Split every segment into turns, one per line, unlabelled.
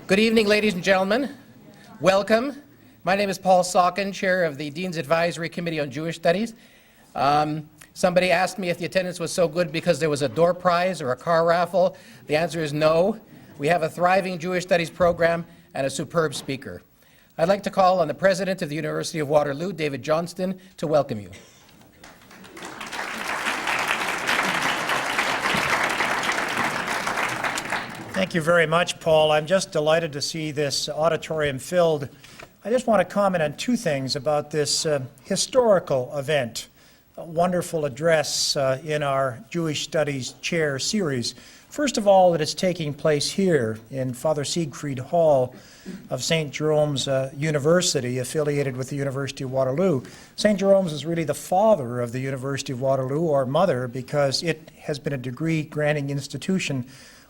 Good evening, ladies and gentlemen. Welcome. My name is Paul Socken, Chair of the Dean's Advisory Committee on Jewish Studies. Somebody asked me if the attendance was so good because there was a door prize or a car raffle. The answer is no. We have a thriving Jewish Studies program and a superb speaker. I'd like to call on the President of the University of Waterloo, David Johnston, to welcome you.
Thank you very much, Paul. I'm just delighted to see this auditorium filled. I just want to comment on two things about this historical event, a wonderful address in our Jewish Studies Chair series. First of all, that it's taking place here in Father Siegfried Hall of St. Jerome's University, affiliated with the University of Waterloo. St. Jerome's is really the father of the University of Waterloo, or mother, because it has been a degree-granting institution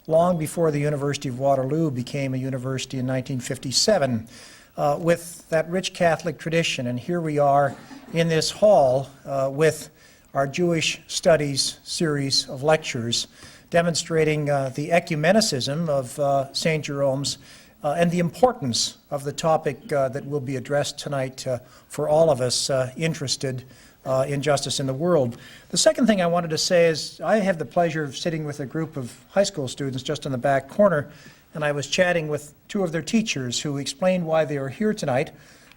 long before the University of Waterloo became a university in 1957, with that rich Catholic tradition. And here we are in this hall with our Jewish Studies series of lectures, demonstrating the ecumenicism of St. Jerome's and the importance of the topic that will be addressed tonight for all of us interested in justice in the world. The second thing I wanted to say is I have the pleasure of sitting with a group of high school students just in the back corner, and I was chatting with two of their teachers who explained why they are here tonight.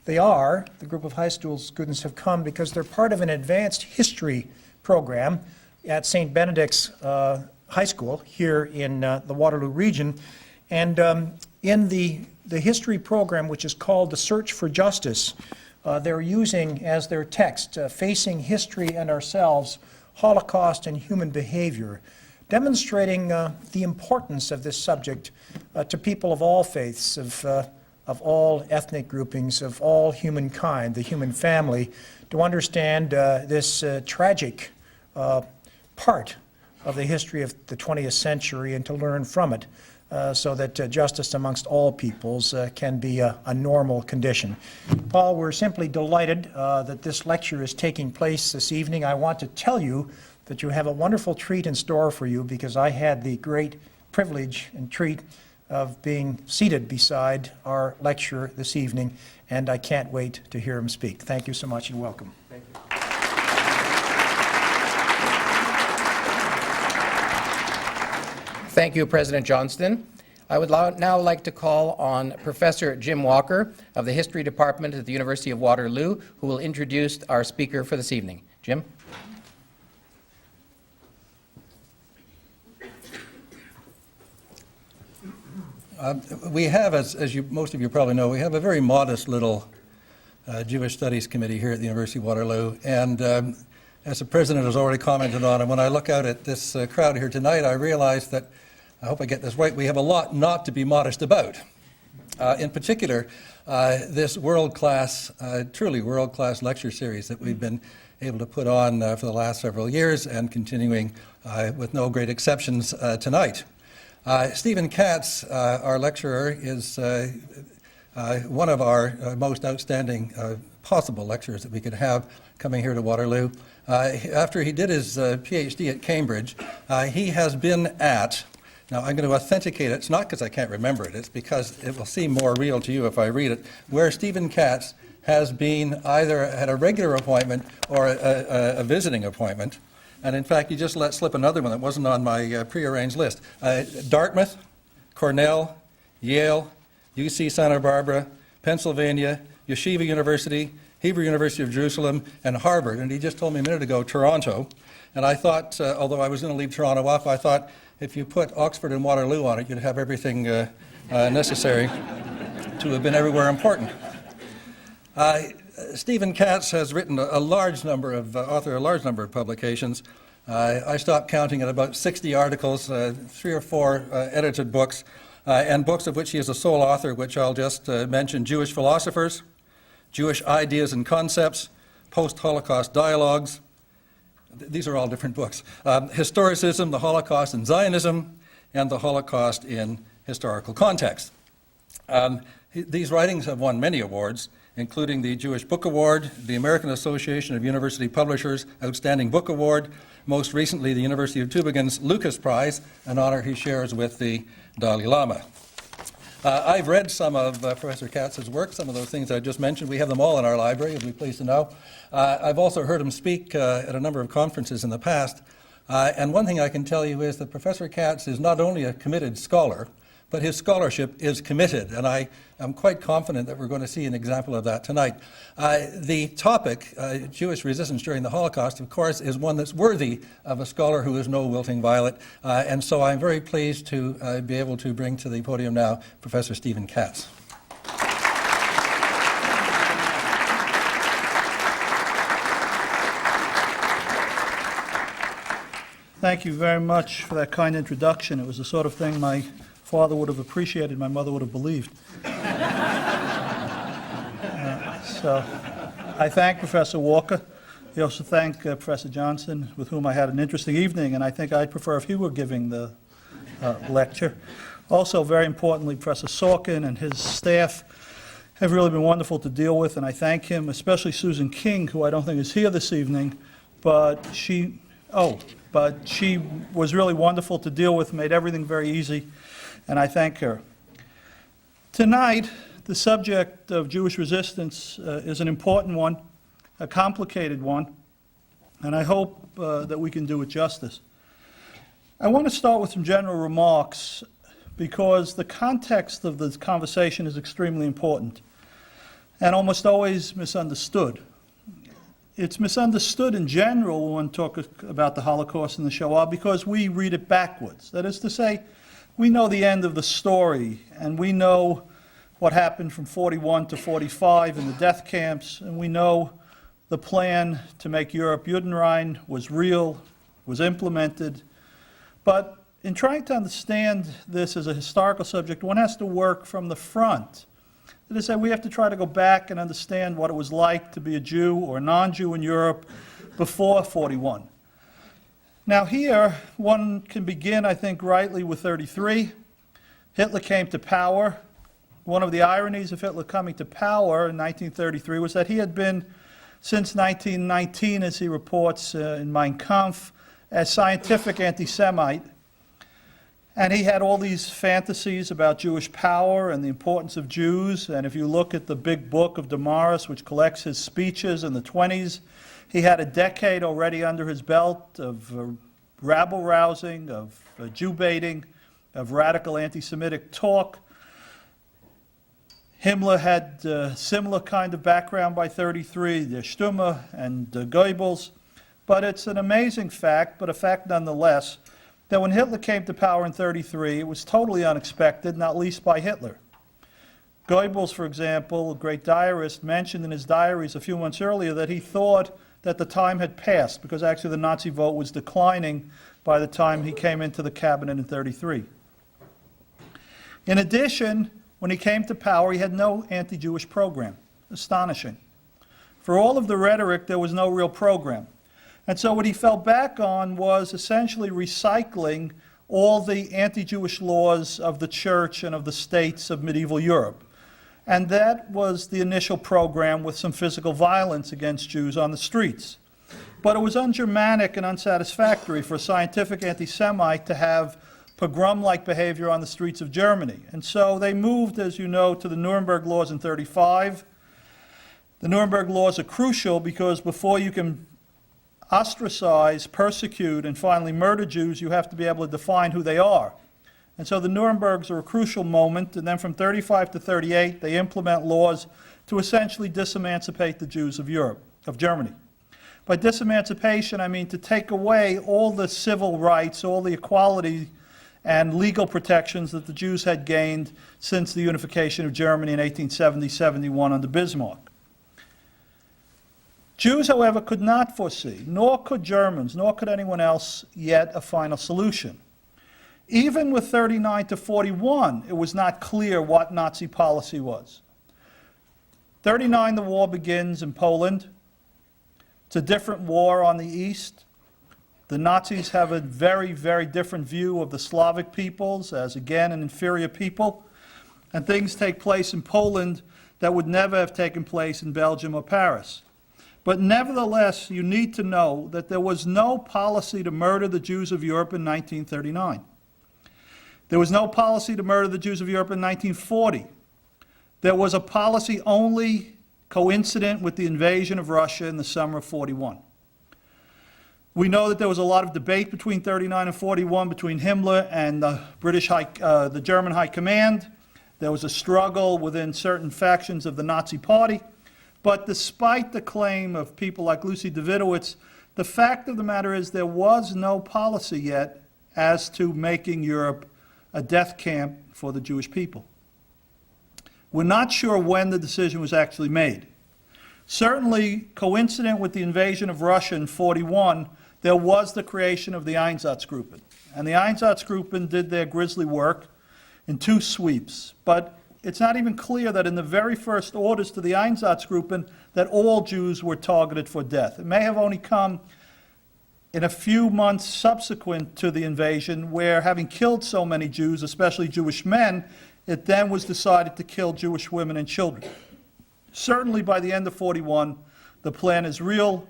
The group of high school students have come because they're part of an advanced history program at St. Benedict's High School here in the Waterloo region. And in the history program, which is called The Search for Justice, they're using as their text, Facing History and Ourselves, Holocaust and Human Behavior, demonstrating the importance of this subject to people of all faiths, of all ethnic groupings, of all humankind, the human family, to understand this tragic part of the history of the 20th century and to learn from it. So that justice amongst all peoples can be a normal condition. Paul, we're simply delighted that this lecture is taking place this evening. I want to tell you that you have a wonderful treat in store for you, because I had the great privilege and treat of being seated beside our lecturer this evening, and I can't wait to hear him speak. Thank you so much and welcome.
Thank you. Thank you, President Johnston. I would now like to call on Professor Jim Walker of the History Department at the University of Waterloo, who will introduce our speaker for this evening. Jim?
We have, as most of you probably know, we have a very modest little Jewish Studies Committee here at the University of Waterloo. And as the President has already commented on, and when I look out at this crowd here tonight, I realize that, I hope I get this right, we have a lot not to be modest about. In particular, this world-class, truly world-class lecture series that we've been able to put on for the last several years and continuing with no great exceptions tonight. Stephen Katz, our lecturer, is one of our most outstanding possible lecturers that we could have coming here to Waterloo. After he did his PhD at Cambridge, he has been at, now I'm going to authenticate it, it's not because I can't remember it, it's because it will seem more real to you if I read it, where Stephen Katz has been either at a regular appointment or a visiting appointment. And in fact, you just let slip another one that wasn't on my prearranged list. Dartmouth, Cornell, Yale, UC Santa Barbara, Pennsylvania, Yeshiva University, Hebrew University of Jerusalem, and Harvard. And he just told me a minute ago, Toronto. And I thought, although I was going to leave Toronto off, I thought if you put Oxford and Waterloo on it, you'd have everything necessary to have been everywhere important. Stephen Katz has written a large number of, authored a large number of publications. I stopped counting at about 60 articles, 3 or 4 edited books, and books of which he is a sole author, which I'll just mention: Jewish Philosophers, Jewish Ideas and Concepts, Post-Holocaust Dialogues. These are all different books. Historicism, the Holocaust and Zionism, and the Holocaust in Historical Context. These writings have won many awards, including the Jewish Book Award, the American Association of University Publishers Outstanding Book Award, most recently the University of Tübingen's Lucas Prize, an honor he shares with the Dalai Lama. I've read some of Professor Katz's work, some of those things I just mentioned. We have them all in our library, you'll be pleased to know. I've also heard him speak at a number of conferences in the past. And one thing I can tell you is that Professor Katz is not only a committed scholar, but his scholarship is committed, and I am quite confident that we're going to see an example of that tonight. The topic, Jewish resistance during the Holocaust, of course, is one that's worthy of a scholar who is no wilting violet, and so I'm very pleased to be able to bring to the podium now Professor Stephen Katz.
Thank you very much for that kind introduction. It was the sort of thing my father would have appreciated, my mother would have believed. So I thank Professor Walker. I also thank Professor Johnson, with whom I had an interesting evening, and I think I'd prefer if he were giving the lecture. Also, very importantly, Professor Socken and his staff have really been wonderful to deal with, and I thank him, especially Susan King, who I don't think is here this evening, but she was really wonderful to deal with, made everything very easy, and I thank her. Tonight, the subject of Jewish resistance is an important one, a complicated one, and I hope that we can do it justice. I want to start with some general remarks because the context of this conversation is extremely important and almost always misunderstood. It's misunderstood in general when one talks about the Holocaust and the Shoah because we read it backwards. That is to say, we know the end of the story, and we know what happened from 41 to 45 in the death camps, and we know the plan to make Europe Judenrein was real, was implemented. But in trying to understand this as a historical subject, one has to work from the front. That is to say, we have to try to go back and understand what it was like to be a Jew or a non-Jew in Europe before 41. Now here, one can begin, I think, rightly with 33. Hitler came to power. One of the ironies of Hitler coming to power in 1933 was that he had been, since 1919, as he reports in Mein Kampf, a scientific anti-Semite. And he had all these fantasies about Jewish power and the importance of Jews. And if you look at the big book of Damaris, which collects his speeches in the 20s, he had a decade already under his belt of rabble-rousing, of Jew-baiting, of radical anti-Semitic talk. Himmler had a similar kind of background by 33, the Stimme and Goebbels. But it's an amazing fact, but a fact nonetheless, that when Hitler came to power in 33, it was totally unexpected, not least by Hitler. Goebbels, for example, a great diarist, mentioned in his diaries a few months earlier that he thought that the time had passed because actually the Nazi vote was declining by the time he came into the cabinet in 33. In addition, when he came to power, he had no anti-Jewish program. Astonishing. For all of the rhetoric, there was no real program. And so what he fell back on was essentially recycling all the anti-Jewish laws of the church and of the states of medieval Europe. And that was the initial program with some physical violence against Jews on the streets. But it was un-Germanic and unsatisfactory for a scientific anti-Semite to have pogrom-like behavior on the streets of Germany. And so they moved, as you know, to the Nuremberg laws in 35. The Nuremberg laws are crucial because before you can ostracize, persecute, and finally murder Jews, you have to be able to define who they are. And so the Nurembergs are a crucial moment, and then from 35 to 38, they implement laws to essentially disemancipate the Jews of Europe, of Germany. By disemancipation, I mean to take away all the civil rights, all the equality and legal protections that the Jews had gained since the unification of Germany in 1870-71 under Bismarck. Jews, however, could not foresee, nor could Germans, nor could anyone else, yet a final solution. Even with 39 to 41, it was not clear what Nazi policy was. 39, the war begins in Poland. It's a different war on the east. The Nazis have a very, very different view of the Slavic peoples as, again, an inferior people. And things take place in Poland that would never have taken place in Belgium or Paris. But nevertheless, you need to know that there was no policy to murder the Jews of Europe in 1939. There was no policy to murder the Jews of Europe in 1940. There was a policy only coincident with the invasion of Russia in the summer of 41. We know that there was a lot of debate between 39 and 41 between Himmler and the German High Command. There was a struggle within certain factions of the Nazi Party. But despite the claim of people like Lucy Davidowitz, the fact of the matter is there was no policy yet as to making Europe a death camp for the Jewish people. We're not sure when the decision was actually made. Certainly, coincident with the invasion of Russia in 41, there was the creation of the Einsatzgruppen. And the Einsatzgruppen did their grisly work in 2 sweeps. But it's not even clear that in the very first orders to the Einsatzgruppen that all Jews were targeted for death. It may have only come in a few months subsequent to the invasion, where having killed so many Jews, especially Jewish men, it then was decided to kill Jewish women and children. Certainly by the end of 41, the plan is real.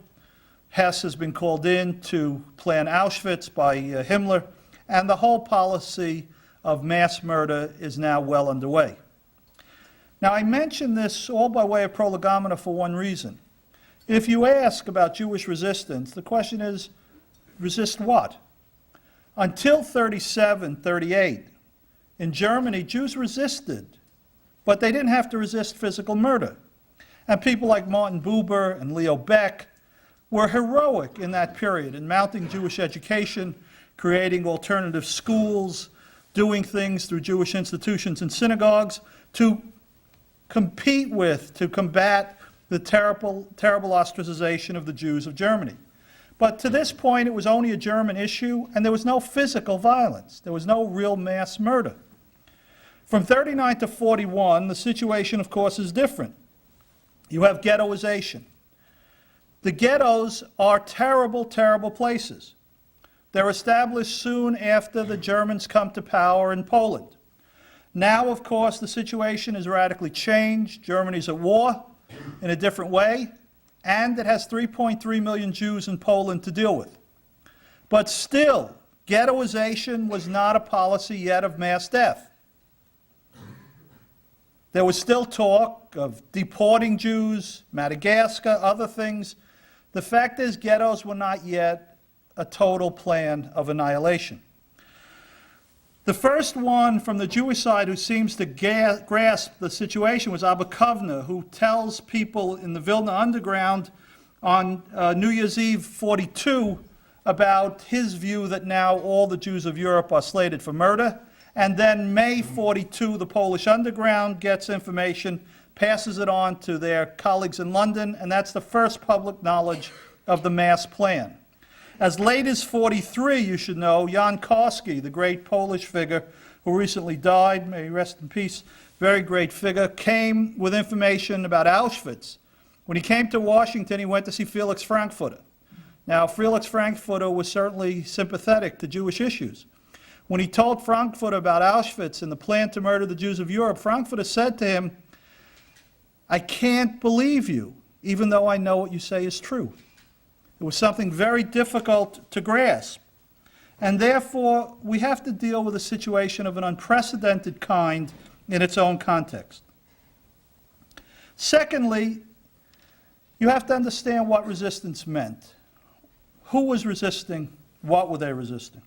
Hess has been called in to plan Auschwitz by Himmler, and the whole policy of mass murder is now well underway. Now, I mention this all by way of prolegomena for one reason. If you ask about Jewish resistance, the question is, resist what? Until 37, 38, in Germany, Jews resisted, but they didn't have to resist physical murder. And people like Martin Buber and Leo Beck were heroic in that period in mounting Jewish education, creating alternative schools, doing things through Jewish institutions and synagogues to compete with, to combat the terrible ostracization of the Jews of Germany. But to this point, it was only a German issue, and there was no physical violence. There was no real mass murder. From 39 to 41, the situation, of course, is different. You have ghettoization. The ghettos are terrible, terrible places. They're established soon after the Germans come to power in Poland. Now, of course, the situation is radically changed. Germany's at war in a different way, and it has 3.3 million Jews in Poland to deal with. But still, ghettoization was not a policy yet of mass death. There was still talk of deporting Jews, Madagascar, other things. The fact is, ghettos were not yet a total plan of annihilation. The first one from the Jewish side who seems to grasp the situation was Abba Kovner, who tells people in the Vilna Underground on New Year's Eve 42 about his view that now all the Jews of Europe are slated for murder. And then May 42, the Polish Underground gets information, passes it on to their colleagues in London, and that's the first public knowledge of the mass plan. As late as 43, you should know, Jan Karski, the great Polish figure who recently died, may he rest in peace, very great figure, came with information about Auschwitz. When he came to Washington, he went to see Felix Frankfurter. Now, Felix Frankfurter was certainly sympathetic to Jewish issues. When he told Frankfurter about Auschwitz and the plan to murder the Jews of Europe, Frankfurter said to him, "I can't believe you, even though I know what you say is true." It was something very difficult to grasp. And therefore, we have to deal with a situation of an unprecedented kind in its own context. Secondly, you have to understand what resistance meant. Who was resisting? What were they resisting?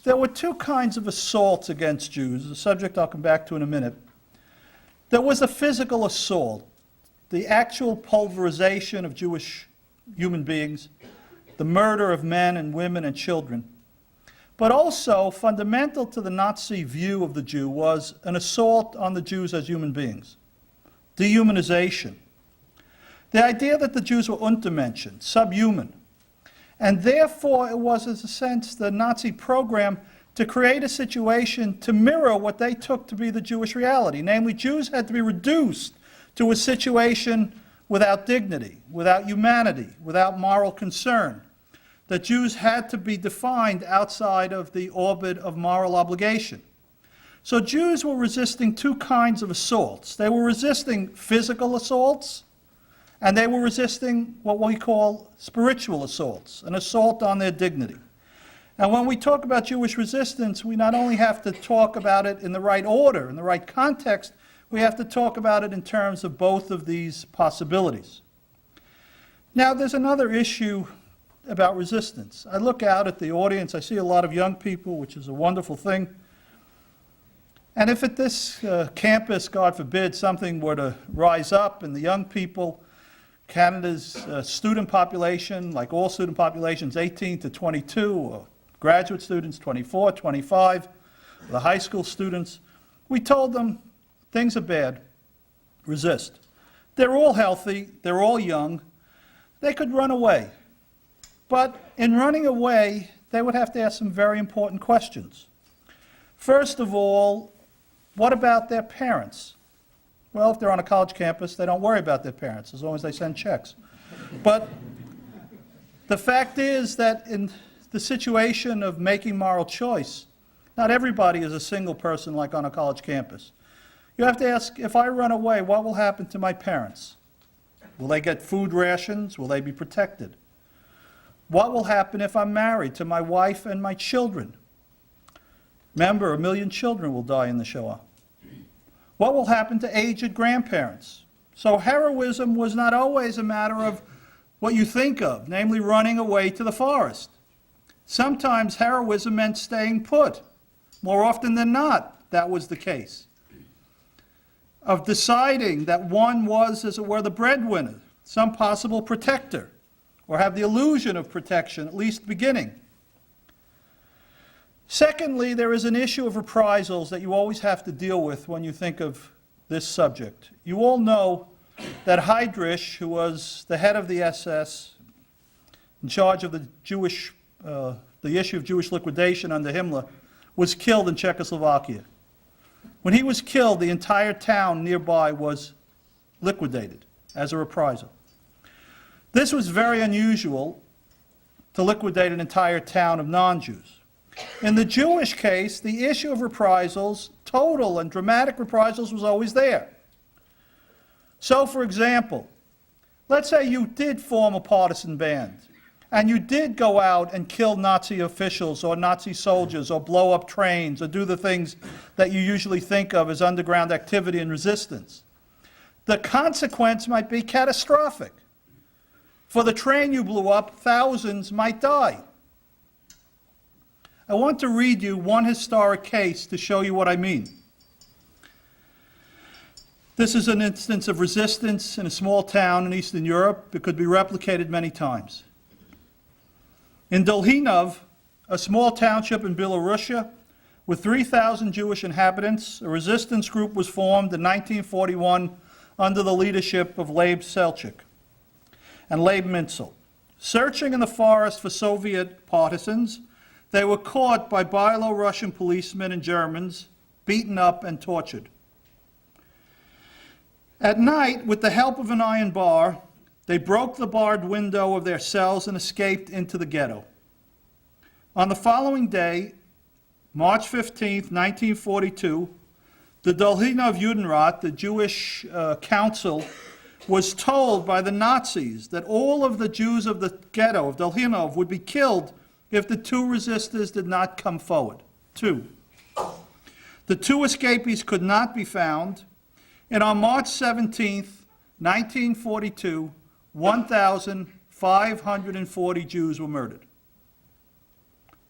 There were 2 kinds of assaults against Jews, a subject I'll come back to in a minute. There was a physical assault, the actual pulverization of Jewish human beings, the murder of men and women and children. But also, fundamental to the Nazi view of the Jew was an assault on the Jews as human beings, dehumanization. The idea that the Jews were Untermenschen, subhuman. And therefore, it was, in a sense, the Nazi program to create a situation to mirror what they took to be the Jewish reality. Namely, Jews had to be reduced to a situation without dignity, without humanity, without moral concern. That Jews had to be defined outside of the orbit of moral obligation. So Jews were resisting 2 kinds of assaults. They were resisting physical assaults, and they were resisting what we call spiritual assaults, an assault on their dignity. And when we talk about Jewish resistance, we not only have to talk about it in the right order, in the right context, we have to talk about it in terms of both of these possibilities. Now, there's another issue about resistance. I look out at the audience, I see a lot of young people, which is a wonderful thing. And if at this campus, God forbid, something were to rise up and the young people, Canada's student population, like all student populations, 18 to 22, or graduate students, 24, 25, the high school students, we told them, things are bad, resist. They're all healthy, they're all young, they could run away. But in running away, they would have to ask some very important questions. First of all, what about their parents? Well, if they're on a college campus, they don't worry about their parents, as long as they send checks. But the fact is that in the situation of making moral choice, not everybody is a single person like on a college campus. You have to ask, if I run away, what will happen to my parents? Will they get food rations? Will they be protected? What will happen if I'm married to my wife and my children? Remember, 1 million children will die in the Shoah. What will happen to aged grandparents? So heroism was not always a matter of what you think of, namely running away to the forest. Sometimes heroism meant staying put. More often than not, that was the case. Of deciding that one was, as it were, the breadwinner, some possible protector, or have the illusion of protection, at least beginning. Secondly, there is an issue of reprisals that you always have to deal with when you think of this subject. You all know that Heydrich, who was the head of the SS, in charge of the issue of Jewish liquidation under Himmler, was killed in Czechoslovakia. When he was killed, the entire town nearby was liquidated as a reprisal. This was very unusual, to liquidate an entire town of non-Jews. In the Jewish case, the issue of reprisals, total and dramatic reprisals, was always there. So, for example, let's say you did form a partisan band, and you did go out and kill Nazi officials or Nazi soldiers or blow up trains or do the things that you usually think of as underground activity and resistance. The consequence might be catastrophic. For the train you blew up, thousands might die. I want to read you one historic case to show you what I mean. This is an instance of resistance in a small town in Eastern Europe. It could be replicated many times. In Dolhinov, a small township in Belarusia, with 3,000 Jewish inhabitants, a resistance group was formed in 1941 under the leadership of Leib Selchuk and Leib Mintzel. Searching in the forest for Soviet partisans, they were caught by Byelorussian policemen and Germans, beaten up and tortured. At night, with the help of an iron bar, they broke the barred window of their cells and escaped into the ghetto. On the following day, March 15, 1942, the Dolhinov Judenrat, the Jewish council, was told by the Nazis that all of the Jews of the ghetto of Dolhinov would be killed if the two resistors did not come forward. The two escapees could not be found, and on March 17, 1942, 1,540 Jews were murdered.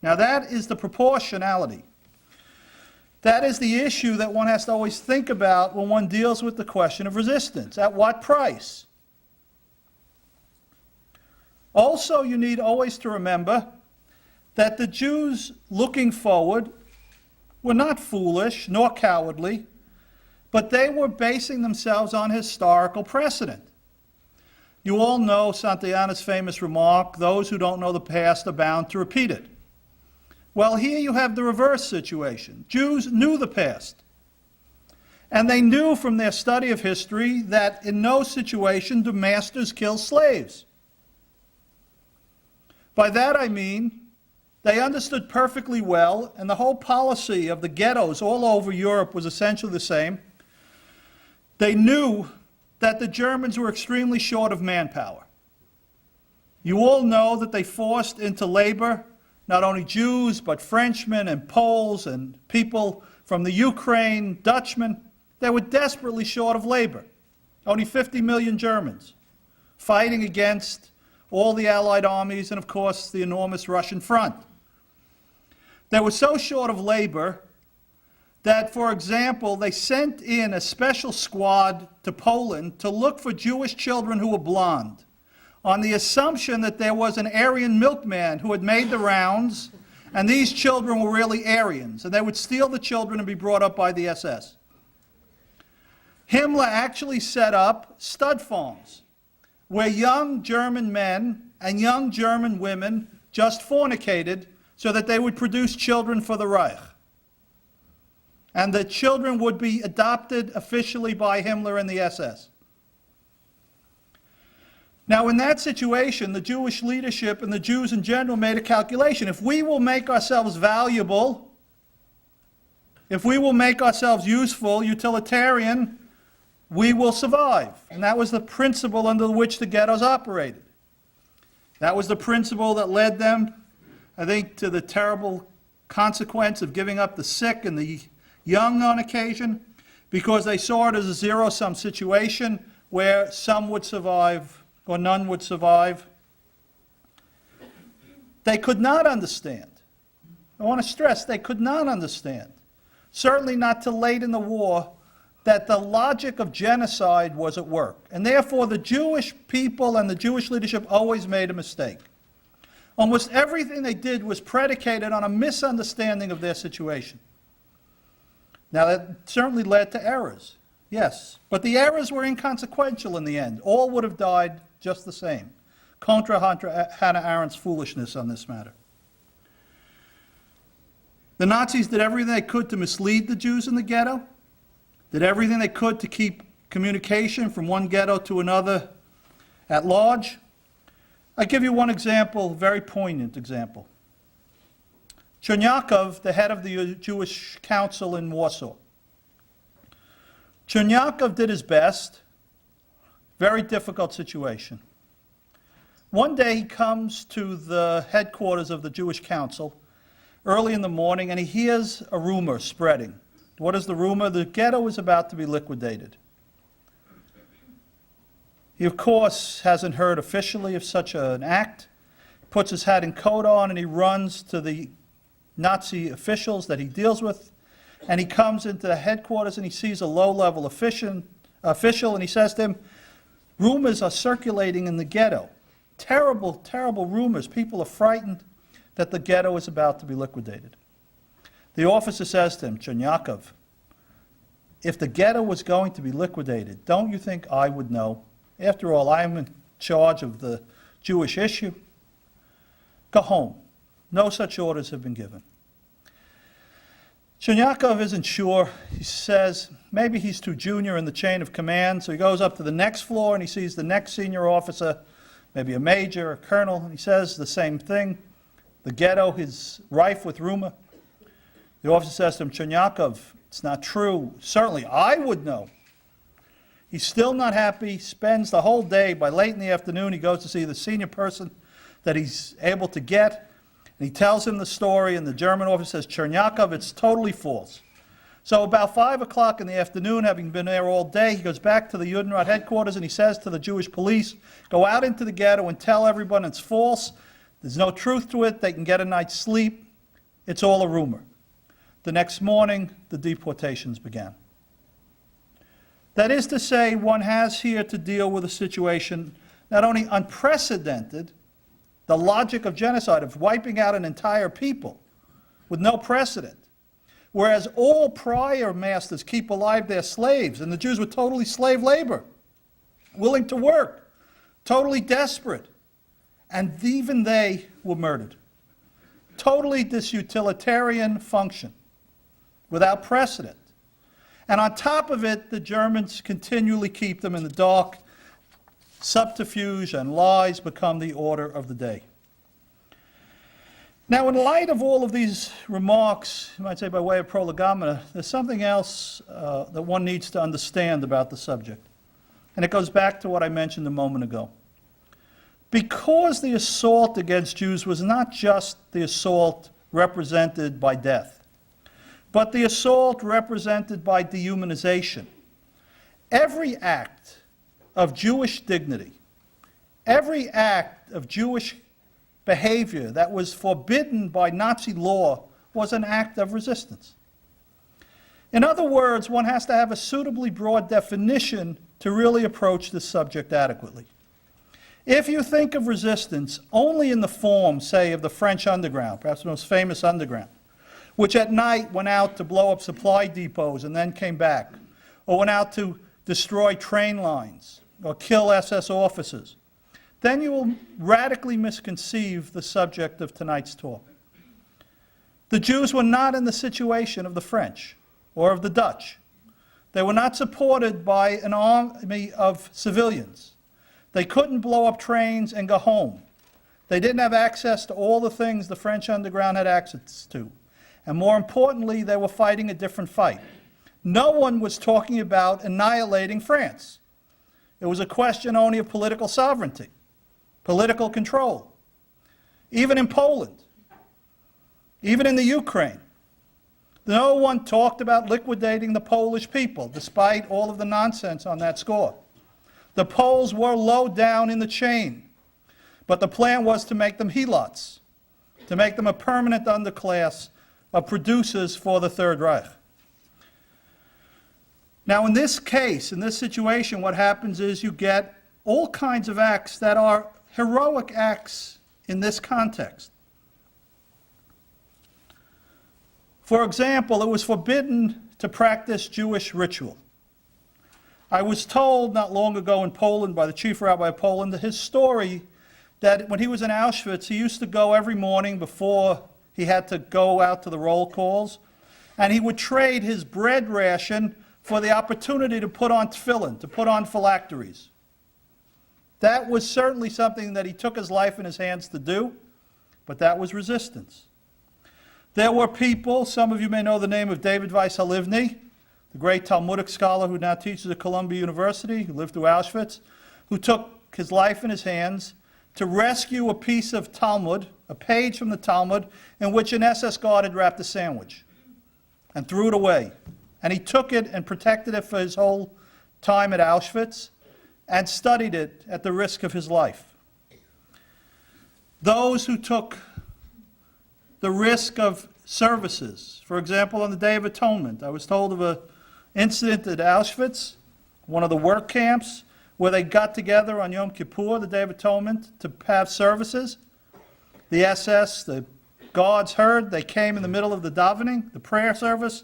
Now that is the proportionality. That is the issue that one has to always think about when one deals with the question of resistance. At what price? Also, you need always to remember that the Jews looking forward were not foolish nor cowardly, but they were basing themselves on historical precedent. You all know Santayana's famous remark, those who don't know the past are bound to repeat it. Well, here you have the reverse situation. Jews knew the past. And they knew from their study of history that in no situation do masters kill slaves. By that I mean, they understood perfectly well, and the whole policy of the ghettos all over Europe was essentially the same. They knew that the Germans were extremely short of manpower. You all know that they forced into labor not only Jews, but Frenchmen and Poles and people from the Ukraine, Dutchmen. They were desperately short of labor. Only 50 million Germans fighting against all the Allied armies and, of course, the enormous Russian front. They were so short of labor that, for example, they sent in a special squad to Poland to look for Jewish children who were blonde, on the assumption that there was an Aryan milkman who had made the rounds, and these children were really Aryans, and they would steal the children and be brought up by the SS. Himmler actually set up stud farms where young German men and young German women just fornicated so that they would produce children for the Reich. And the children would be adopted officially by Himmler and the SS. Now, in that situation, the Jewish leadership and the Jews in general made a calculation. If we will make ourselves valuable, if we will make ourselves useful, utilitarian, we will survive. And that was the principle under which the ghettos operated. That was the principle that led them, I think, to the terrible consequence of giving up the sick and the young on occasion, because they saw it as a zero-sum situation where some would survive or none would survive. They could not understand. I want to stress, they could not understand, certainly not till late in the war, that the logic of genocide was at work. And therefore, the Jewish people and the Jewish leadership always made a mistake. Almost everything they did was predicated on a misunderstanding of their situation. Now, that certainly led to errors, yes, but the errors were inconsequential in the end. All would have died just the same. Contra Hannah Arendt's foolishness on this matter. The Nazis did everything they could to mislead the Jews in the ghetto, did everything they could to keep communication from one ghetto to another at large. I'll give you one example, a very poignant example. Chernyakov, the head of the Jewish Council in Warsaw. Chernyakov did his best, very difficult situation. One day he comes to the headquarters of the Jewish Council early in the morning and he hears a rumor spreading. What is the rumor? The ghetto is about to be liquidated. He, of course, hasn't heard officially of such an act, puts his hat and coat on, and he runs to the Nazi officials that he deals with, and he comes into the headquarters and he sees a low-level official, and he says to him, rumors are circulating in the ghetto. Terrible, terrible rumors. People are frightened that the ghetto is about to be liquidated. The officer says to him, Chernyakov, if the ghetto was going to be liquidated, don't you think I would know? After all, I'm in charge of the Jewish issue. Go home. No such orders have been given. Chernyakov isn't sure. He says maybe he's too junior in the chain of command, so he goes up to the next floor and he sees the next senior officer, maybe a major, a colonel, and he says the same thing. The ghetto is rife with rumor. The officer says to him, Chernyakov, it's not true. Certainly, I would know. He's still not happy, spends the whole day. By late in the afternoon, he goes to see the senior person that he's able to get, and he tells him the story, and the German officer says, Chernyakov, it's totally false. So about 5 o'clock in the afternoon, having been there all day, he goes back to the Judenrat headquarters, and he says to the Jewish police, go out into the ghetto and tell everyone it's false. There's no truth to it. They can get a night's sleep. It's all a rumor. The next morning, the deportations began. That is to say, one has here to deal with a situation not only unprecedented, the logic of genocide, of wiping out an entire people with no precedent, whereas all prior masters keep alive their slaves, and the Jews were totally slave labor, willing to work, totally desperate, and even they were murdered. Totally this utilitarian function, without precedent. And on top of it, the Germans continually keep them in the dark. Subterfuge and lies become the order of the day. Now, in light of all of these remarks, you might say by way of prolegomena, there's something else that one needs to understand about the subject. And it goes back to what I mentioned a moment ago. because the assault against Jews was not just the assault represented by death, but the assault represented by dehumanization. Every act of Jewish dignity, every act of Jewish behavior that was forbidden by Nazi law was an act of resistance. In other words, one has to have a suitably broad definition to really approach this subject adequately. If you think of resistance only in the form, say, of the French underground, perhaps the most famous underground, which at night went out to blow up supply depots and then came back, or went out to destroy train lines or kill SS officers, then you will radically misconceive the subject of tonight's talk. The Jews were not in the situation of the French or of the Dutch. They were not supported by an army of civilians. They couldn't blow up trains and go home. They didn't have access to all the things the French underground had access to. And more importantly, they were fighting a different fight. No one was talking about annihilating France. It was a question only of political sovereignty, political control. Even in Poland, even in the Ukraine, no one talked about liquidating the Polish people, despite all of the nonsense on that score. The Poles were low down in the chain, but the plan was to make them helots, to make them a permanent underclass of producers for the Third Reich. Now, in this case, in this situation, what happens is you get all kinds of acts that are heroic acts in this context. For example, it was forbidden to practice Jewish ritual. I was told not long ago in Poland by the chief rabbi of Poland that his story that when he was in Auschwitz, he used to go every morning before he had to go out to the roll calls, and he would trade his bread ration for the opportunity to put on tefillin, to put on phylacteries. That was certainly something that he took his life in his hands to do, but that was resistance. There were people, some of you may know the name of David Weiss Halivni, the great Talmudic scholar who now teaches at Columbia University, who lived through Auschwitz, who took his life in his hands to rescue a piece of Talmud, a page from the Talmud, in which an SS guard had wrapped a sandwich and threw it away. And he took it and protected it for his whole time at Auschwitz and studied it at the risk of his life. Those who took the risk of services, for example, on the Day of Atonement. I was told of an incident at Auschwitz, one of the work camps, where they got together on Yom Kippur, the Day of Atonement, to have services. The SS, the guards heard, they came in the middle of the davening, the prayer service,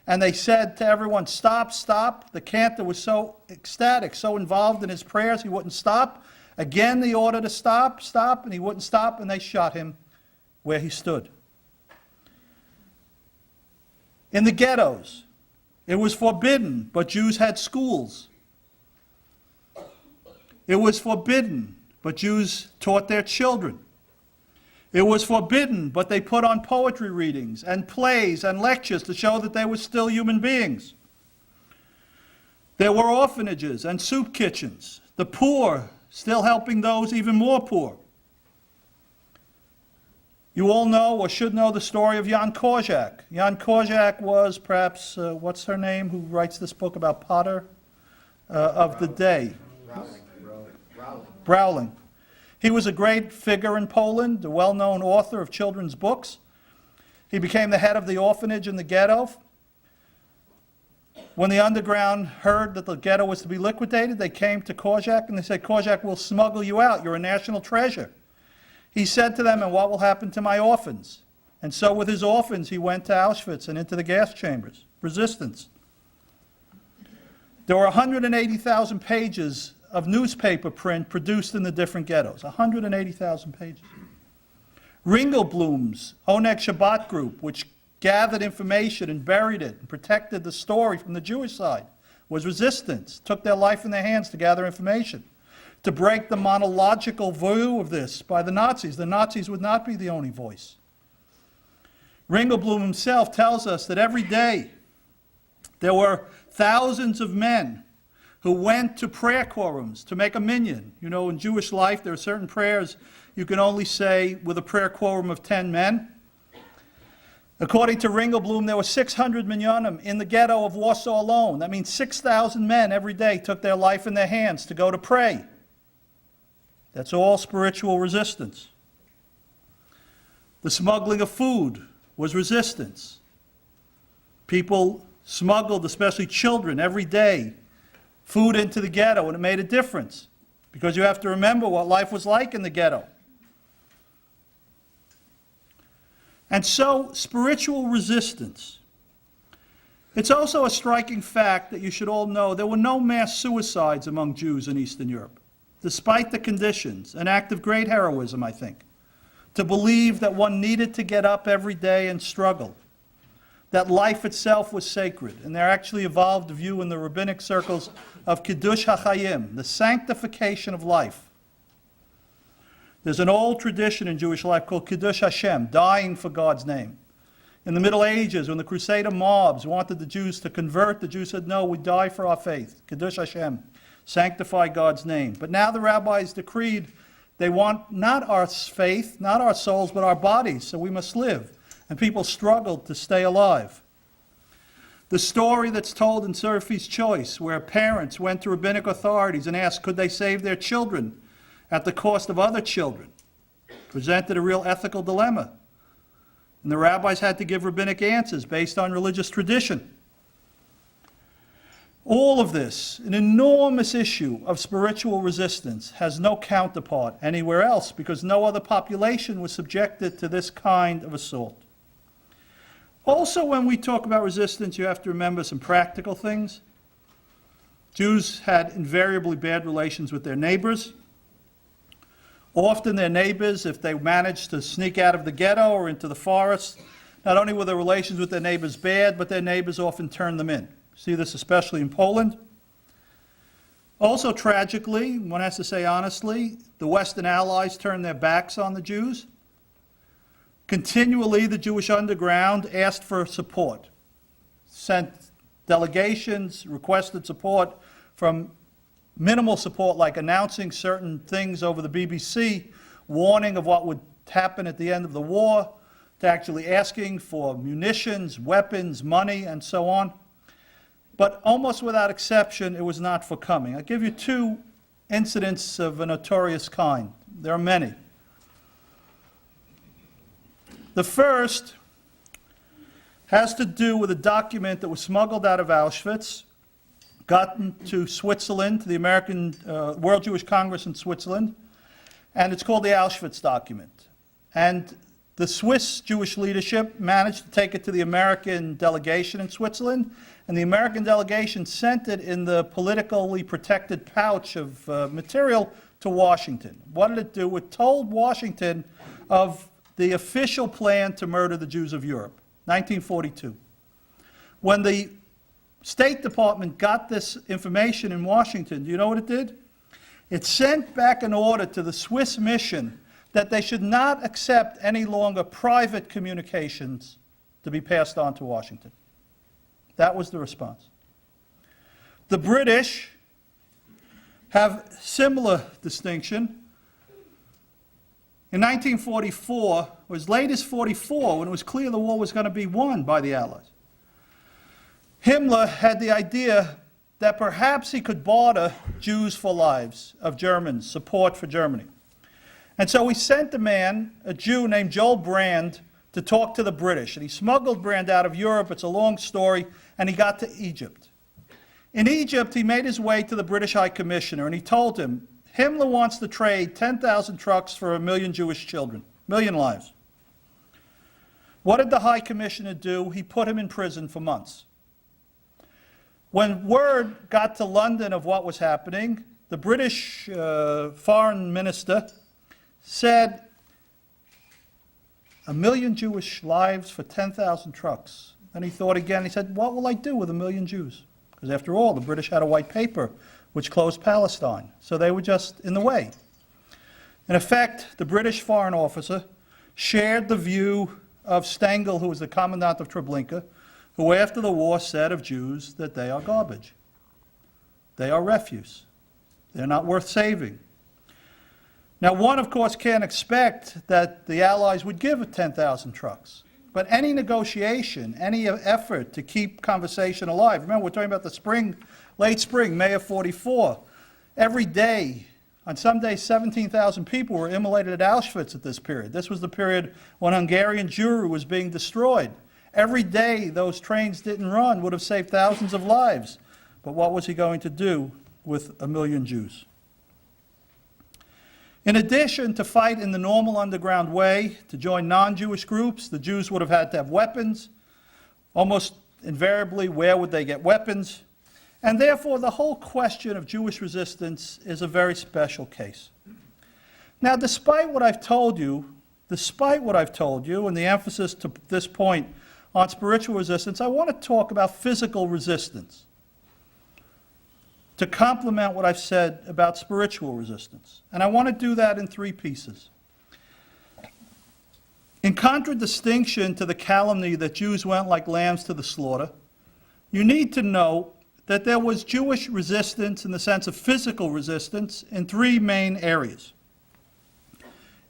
and they said to everyone, stop, stop. The cantor was so ecstatic, so involved in his prayers, he wouldn't stop. Again, the order to stop, stop, and he wouldn't stop, and they shot him where he stood. In the ghettos, it was forbidden, but Jews had schools. It was forbidden, but Jews taught their children. It was forbidden, but they put on poetry readings and plays and lectures to show that they were still human beings. There were orphanages and soup kitchens, the poor still helping those even more poor. You all know or should know the story of Jan Korzak. Jan Korzak was perhaps, what's her name, who writes this book about Potter of the day? Browning. He was a great figure in Poland, a well-known author of children's books. He became the head of the orphanage in the ghetto. When the underground heard that the ghetto was to be liquidated, they came to Korzak and they said, Korzak, we'll smuggle you out. You're a national treasure. He said to them, and what will happen to my orphans? And so with his orphans, he went to Auschwitz and into the gas chambers. Resistance. There were 180,000 pages of newspaper print produced in the different ghettos. 180,000 pages. Ringelblum's Oneg Shabbat group, which gathered information and buried it and protected the story from the Jewish side, was resistance. Took their life in their hands to gather information, to break the monological view of this by the Nazis. The Nazis would not be the only voice. Ringelblum himself tells us that every day there were thousands of men who went to prayer quorums to make a minyan. You know, in Jewish life, there are certain prayers you can only say with a prayer quorum of 10 men. According to Ringelblum, there were 600 minyanim in the ghetto of Warsaw alone. That means 6,000 men every day took their life in their hands to go to pray. That's all spiritual resistance. The smuggling of food was resistance. People smuggled, especially children, every day, food into the ghetto, and it made a difference. Because you have to remember what life was like in the ghetto. And so, spiritual resistance. It's also a striking fact that you should all know there were no mass suicides among Jews in Eastern Europe, despite the conditions, an act of great heroism, I think, to believe that one needed to get up every day and struggle, that life itself was sacred. And there actually evolved a view in the rabbinic circles of Kiddush HaChayim, the sanctification of life. There's an old tradition in Jewish life called Kiddush Hashem, dying for God's name. In the Middle Ages, when the Crusader mobs wanted the Jews to convert, the Jews said, no, we die for our faith. Kiddush Hashem, sanctify God's name. But now the rabbis decreed they want not our faith, not our souls, but our bodies, so we must live. And people struggled to stay alive. The story that's told in Sophie's Choice, where parents went to rabbinic authorities and asked, could they save their children at the cost of other children, presented a real ethical dilemma. And the rabbis had to give rabbinic answers based on religious tradition. All of this, an enormous issue of spiritual resistance, has no counterpart anywhere else because no other population was subjected to this kind of assault. Also, when we talk about resistance, you have to remember some practical things. Jews had invariably bad relations with their neighbors. Often their neighbors, if they managed to sneak out of the ghetto or into the forest, not only were their relations with their neighbors bad, but their neighbors often turned them in. See this especially in Poland. Also tragically, one has to say honestly, the Western Allies turned their backs on the Jews. Continually, the Jewish underground asked for support, sent delegations, requested support from minimal support like announcing certain things over the BBC, warning of what would happen at the end of the war, to actually asking for munitions, weapons, money, and so on. But almost without exception, it was not forthcoming. I'll give you two incidents of a notorious kind. There are many. The first has to do with a document that was smuggled out of Auschwitz, gotten to Switzerland, to the American World Jewish Congress in Switzerland, and it's called the Auschwitz document. And the Swiss Jewish leadership managed to take it to the American delegation in Switzerland, and the American delegation sent it in the politically protected pouch of material to Washington. What did it do? It told Washington of the official plan to murder the Jews of Europe, 1942. When the State Department got this information in Washington, do you know what it did? It sent back an order to the Swiss mission that they should not accept any longer private communications to be passed on to Washington. That was the response. The British have similar distinction. In 1944, or as late as 44, when it was clear the war was going to be won by the Allies, Himmler had the idea that perhaps he could barter Jews for lives of Germans, support for Germany. And so he sent a man, a Jew named Joel Brand, to talk to the British. And he smuggled Brand out of Europe. It's a long story. And he got to Egypt. In Egypt, he made his way to the British High Commissioner, and he told him, Himmler wants to trade 10,000 trucks for 1 million Jewish children, 1 million lives. What did the High Commissioner do? He put him in prison for months. When word got to London of what was happening, the British foreign minister said, 1 million Jewish lives for 10,000 trucks. Then he thought again, he said, what will I do with 1 million Jews? Because after all, the British had a white paper which closed Palestine. So they were just in the way. In effect, the British foreign officer shared the view of Stengel, who was the commandant of Treblinka, who after the war said of Jews that they are garbage. They are refuse. They're not worth saving. Now, one, of course, can't expect that the Allies would give 10,000 trucks. But any negotiation, any effort to keep conversation alive, remember, we're talking about the spring, late spring, May of '44. Every day, on some days, 17,000 people were immolated at Auschwitz at this period. This was the period when Hungarian Jewry was being destroyed. Every day those trains didn't run would have saved thousands of lives. But what was he going to do with 1 million Jews? In addition to fight in the normal underground way, to join non-Jewish groups, the Jews would have had to have weapons. Almost invariably, where would they get weapons? And therefore, the whole question of Jewish resistance is a very special case. Now, despite what I've told you, and the emphasis to this point on spiritual resistance, I want to talk about physical resistance to complement what I've said about spiritual resistance. And I want to do that in 3 pieces. In contradistinction to the calumny that Jews went like lambs to the slaughter, you need to know that there was Jewish resistance in the sense of physical resistance in 3 main areas.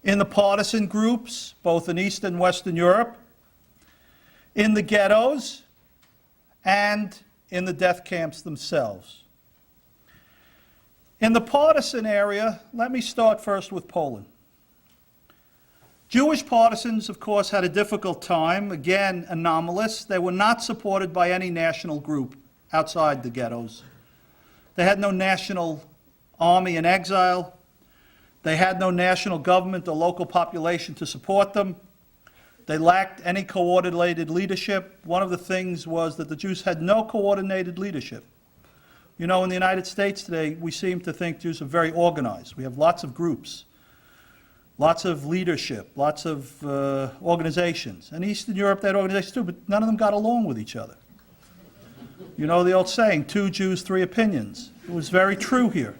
In the partisan groups, both in Eastern and Western Europe, in the ghettos, and in the death camps themselves. In the partisan area, let me start first with Poland. Jewish partisans, of course, had a difficult time, again, anomalous. They were not supported by any national group outside the ghettos. They had no national army in exile. They had no national government or local population to support them. They lacked any coordinated leadership. One of the things was that the Jews had no coordinated leadership. You know, in the United States today, we seem to think Jews are very organized. We have lots of groups, lots of leadership, lots of organizations. In Eastern Europe, they had organizations too, but none of them got along with each other. You know the old saying, 2 Jews, 3 opinions. It was very true here.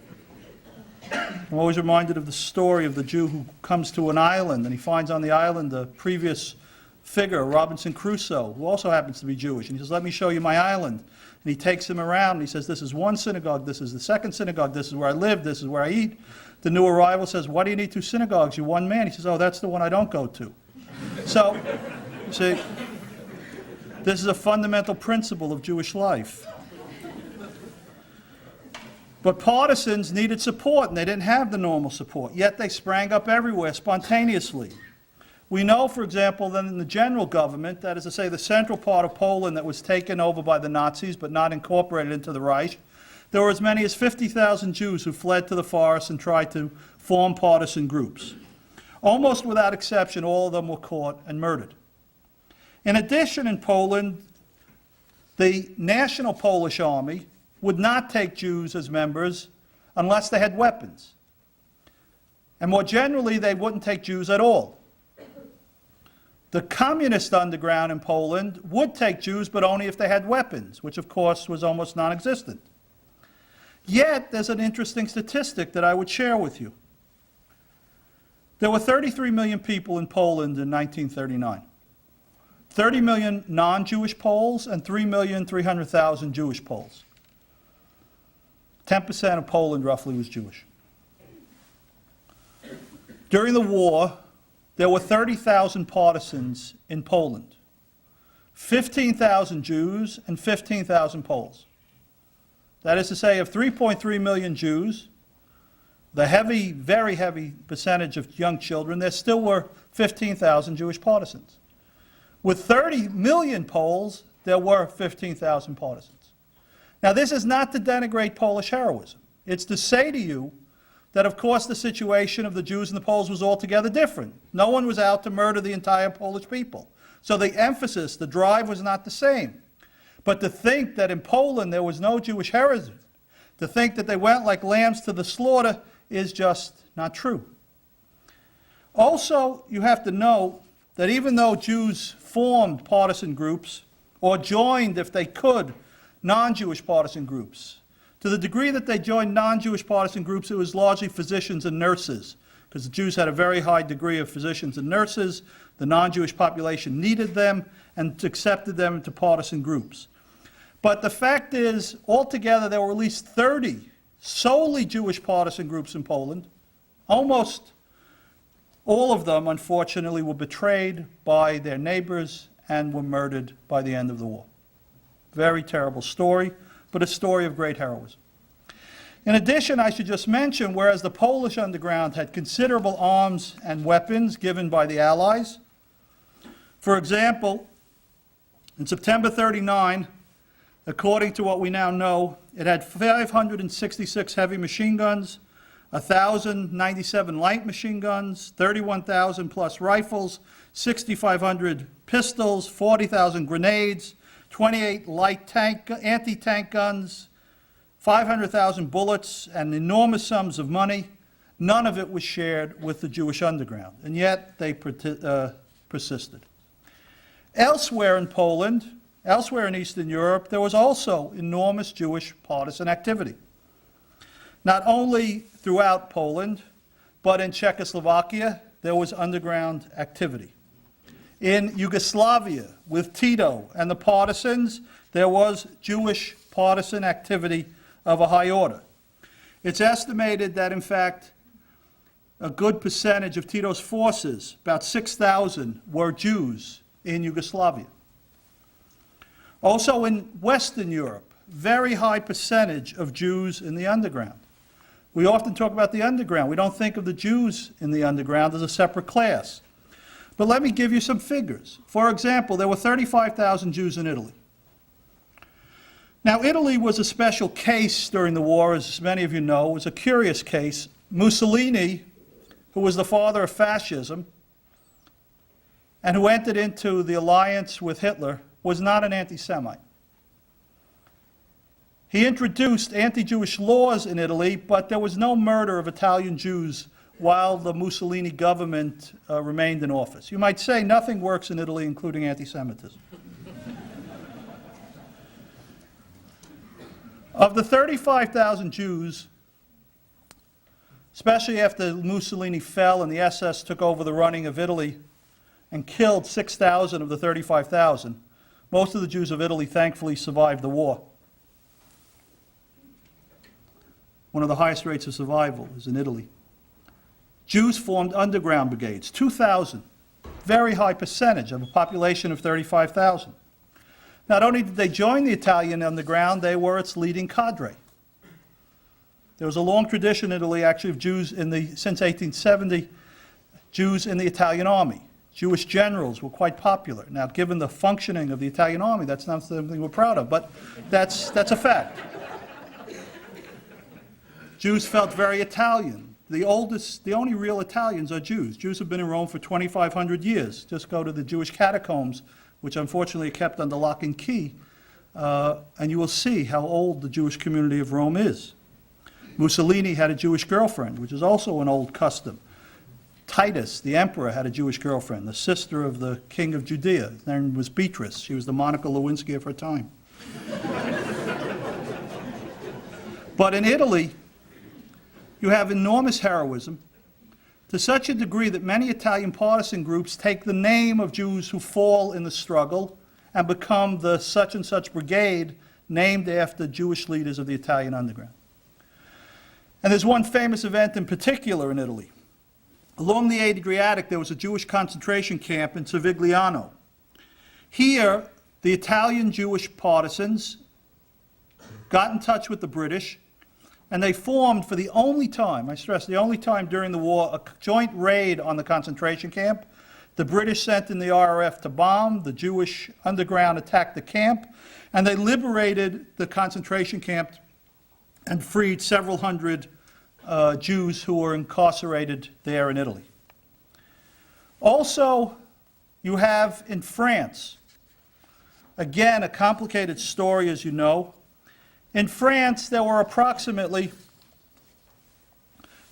I'm always reminded of the story of the Jew who comes to an island, and he finds on the island a previous figure, Robinson Crusoe, who also happens to be Jewish. And he says, let me show you my island. And he takes him around, and he says, this is one synagogue, this is the second synagogue, this is where I live, this is where I eat. The new arrival says, why do you need 2 synagogues? You're one man. He says, oh, that's the one I don't go to. So, see, this is a fundamental principle of Jewish life. But partisans needed support, and they didn't have the normal support, yet they sprang up everywhere spontaneously. We know, for example, that in the general government, that is to say the central part of Poland that was taken over by the Nazis but not incorporated into the Reich, there were as many as 50,000 Jews who fled to the forests and tried to form partisan groups. Almost without exception, all of them were caught and murdered. In addition, in Poland, the National Polish Army would not take Jews as members unless they had weapons. And more generally, they wouldn't take Jews at all. The communist underground in Poland would take Jews, but only if they had weapons, which of course was almost non-existent. Yet, there's an interesting statistic that I would share with you. There were 33 million people in Poland in 1939. 30 million non-Jewish Poles and 3,300,000 Jewish Poles. 10% of Poland roughly was Jewish. During the war, there were 30,000 partisans in Poland, 15,000 Jews and 15,000 Poles. That is to say, of 3.3 million Jews, the heavy, very heavy percentage of young children, there still were 15,000 Jewish partisans. With 30 million Poles, there were 15,000 partisans. Now, this is not to denigrate Polish heroism. It's to say to you that, of course, the situation of the Jews and the Poles was altogether different. No one was out to murder the entire Polish people. So the emphasis, the drive was not the same. But to think that in Poland there was no Jewish heroism, to think that they went like lambs to the slaughter, is just not true. Also, you have to know that even though Jews formed partisan groups, or joined, if they could, non-Jewish partisan groups, to the degree that they joined non-Jewish partisan groups, it was largely physicians and nurses, because the Jews had a very high degree of physicians and nurses. The non-Jewish population needed them and accepted them into partisan groups. But the fact is, altogether, there were at least 30 solely Jewish partisan groups in Poland. Almost all of them, unfortunately, were betrayed by their neighbors and were murdered by the end of the war. Very terrible story, but a story of great heroism. In addition, I should just mention, whereas the Polish underground had considerable arms and weapons given by the Allies, for example, in September 1939, according to what we now know, it had 566 heavy machine guns, 1,097 light machine guns, 31,000 plus rifles, 6,500 pistols, 40,000 grenades, 28 light anti-tank guns, 500,000 bullets, and enormous sums of money. None of it was shared with the Jewish underground, and yet they persisted. Elsewhere in Poland, elsewhere in Eastern Europe, there was also enormous Jewish partisan activity. Not only throughout Poland, but in Czechoslovakia, there was underground activity. In Yugoslavia, with Tito and the partisans, there was Jewish partisan activity of a high order. It's estimated that, in fact, a good percentage of Tito's forces, about 6,000, were Jews in Yugoslavia. Also in Western Europe, very high percentage of Jews in the underground. We often talk about the underground. We don't think of the Jews in the underground as a separate class. But let me give you some figures. For example, there were 35,000 Jews in Italy. Now, Italy was a special case during the war, as many of you know. It was a curious case. Mussolini, who was the father of fascism, and who entered into the alliance with Hitler, was not an anti-Semite. He introduced anti-Jewish laws in Italy, but there was no murder of Italian Jews while the Mussolini government remained in office. You might say nothing works in Italy, including anti-Semitism. Of the 35,000 Jews, especially after Mussolini fell and the SS took over the running of Italy and killed 6,000 of the 35,000, most of the Jews of Italy thankfully survived the war. One of the highest rates of survival is in Italy. Jews formed underground brigades, 2,000, very high percentage of a population of 35,000. Not only did they join the Italian underground, they were its leading cadre. There was a long tradition in Italy, actually, of Jews since 1870, Jews in the Italian army. Jewish generals were quite popular. Now, given the functioning of the Italian army, that's not something we're proud of, but that's a fact. Jews felt very Italian. The only real Italians are Jews. Jews have been in Rome for 2,500 years. Just go to the Jewish catacombs, which unfortunately are kept under lock and key, and you will see how old the Jewish community of Rome is. Mussolini had a Jewish girlfriend, which is also an old custom. Titus, the emperor, had a Jewish girlfriend, the sister of the king of Judea. Her name was Beatrice. She was the Monica Lewinsky of her time. But in Italy, you have enormous heroism, to such a degree that many Italian partisan groups take the name of Jews who fall in the struggle and become the such and such brigade named after Jewish leaders of the Italian underground. And there's one famous event in particular in Italy. Along the Adriatic, there was a Jewish concentration camp in Cervigliano. Here, the Italian Jewish partisans got in touch with the British, and they formed, for the only time, I stress, the only time during the war, a joint raid on the concentration camp. The British sent in the RAF to bomb. The Jewish underground attacked the camp, and they liberated the concentration camp and freed several hundred Jews who were incarcerated there in Italy. Also, you have in France, again, a complicated story, as you know. In France, there were approximately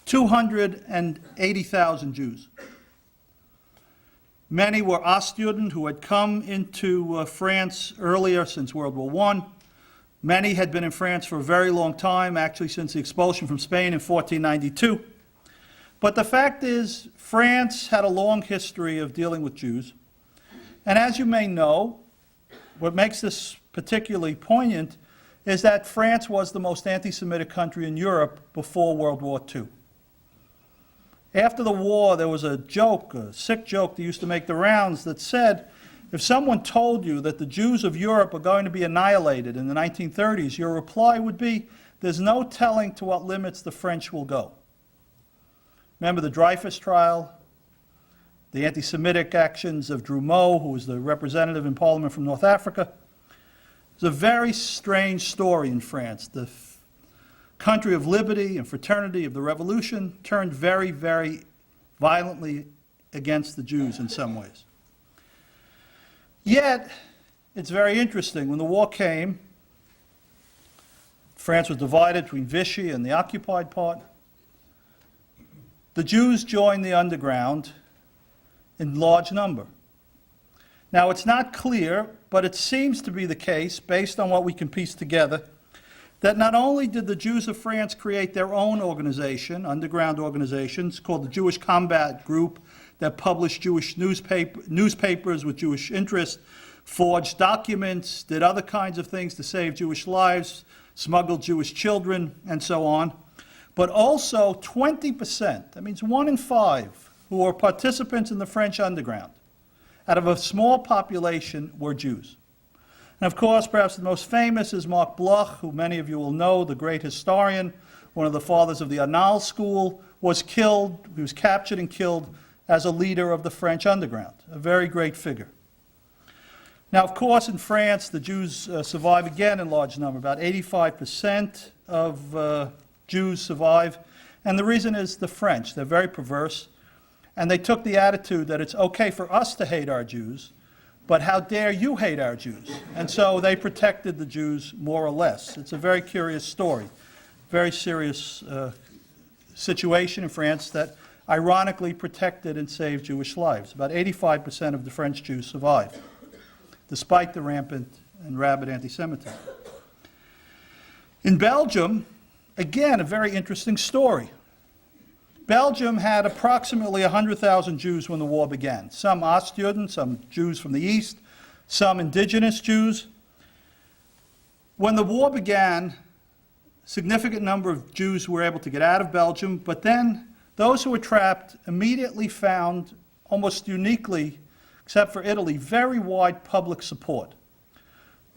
280,000 Jews. Many were Ostjuden who had come into France earlier, since World War I. Many had been in France for a very long time, actually since the expulsion from Spain in 1492. But the fact is, France had a long history of dealing with Jews. And as you may know, what makes this particularly poignant is that France was the most anti-Semitic country in Europe before World War II. After the war, there was a joke, a sick joke that used to make the rounds that said, if someone told you that the Jews of Europe are going to be annihilated in the 1930s, your reply would be, there's no telling to what limits the French will go. Remember the Dreyfus trial, the anti-Semitic actions of Drumeau, who was the representative in Parliament from North Africa. It's a very strange story in France. The country of liberty and fraternity of the revolution turned very, very violently against the Jews in some ways. Yet, it's very interesting. When the war came, France was divided between Vichy and the occupied part. The Jews joined the underground in large number. Now, it's not clear, but it seems to be the case, based on what we can piece together, that not only did the Jews of France create their own organization, underground organizations, called the Jewish Combat Group, that published Jewish newspapers with Jewish interest, forged documents, did other kinds of things to save Jewish lives, smuggled Jewish children, and so on. But also 20%, that means 1 in 5, who were participants in the French underground, out of a small population, were Jews. And of course, perhaps the most famous is Marc Bloch, who many of you will know, the great historian, one of the fathers of the Annales School, was killed, he was captured and killed as a leader of the French underground, a very great figure. Now, of course, in France, the Jews survive again in large number. About 85% of Jews survive. And the reason is the French. They're very perverse. And they took the attitude that it's okay for us to hate our Jews, but how dare you hate our Jews? And so they protected the Jews more or less. It's a very curious story, very serious situation in France that ironically protected and saved Jewish lives. About 85% of the French Jews survive, despite the rampant and rabid anti-Semitism. In Belgium, again, a very interesting story. Belgium had approximately 100,000 Jews when the war began. Some Ostjuden, some Jews from the East, some indigenous Jews. When the war began, a significant number of Jews were able to get out of Belgium, but then those who were trapped immediately found, almost uniquely, except for Italy, very wide public support.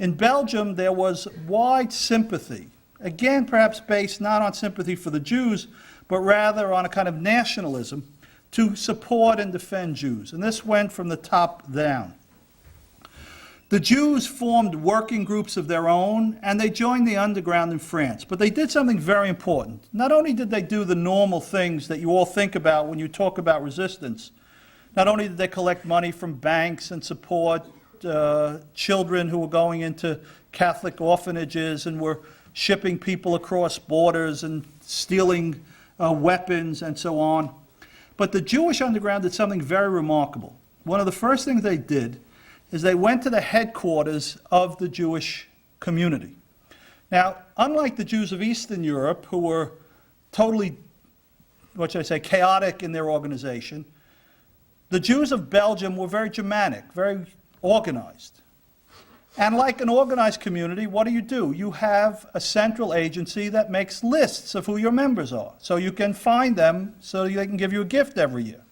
In Belgium, there was wide sympathy, again, perhaps based not on sympathy for the Jews, but rather on a kind of nationalism to support and defend Jews. And this went from the top down. The Jews formed working groups of their own, and they joined the underground in France. But they did something very important. Not only did they do the normal things that you all think about when you talk about resistance, not only did they collect money from banks and support children who were going into Catholic orphanages and were shipping people across borders and stealing weapons and so on, but the Jewish underground did something very remarkable. One of the first things they did is they went to the headquarters of the Jewish community. Now, unlike the Jews of Eastern Europe, who were totally, what should I say, chaotic in their organization, the Jews of Belgium were very Germanic, very organized. And like an organized community, what do? You have a central agency that makes lists of who your members are, so you can find them so they can give you a gift every year.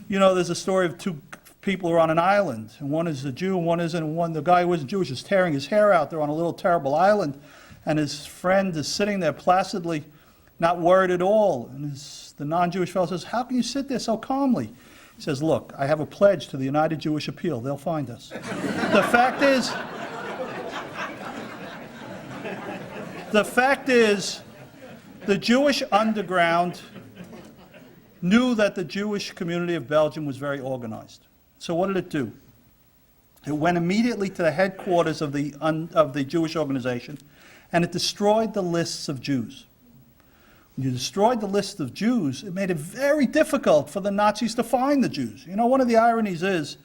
You know, there's a story of two people who are on an island, and one is a Jew and one isn't, and the guy who isn't Jewish is tearing his hair out there on a little terrible island, and his friend is sitting there placidly, not worried at all, and the non-Jewish fellow says, "How can you sit there so calmly?" He says, "Look, I have a pledge to the United Jewish Appeal. They'll find us." The fact is, the Jewish underground knew that the Jewish community of Belgium was very organized. So what did it do? It went immediately to the headquarters of the Jewish organization, and it destroyed the lists of Jews. When you destroyed the list of Jews, it made it very difficult for the Nazis to find the Jews. You know, one of the ironies is,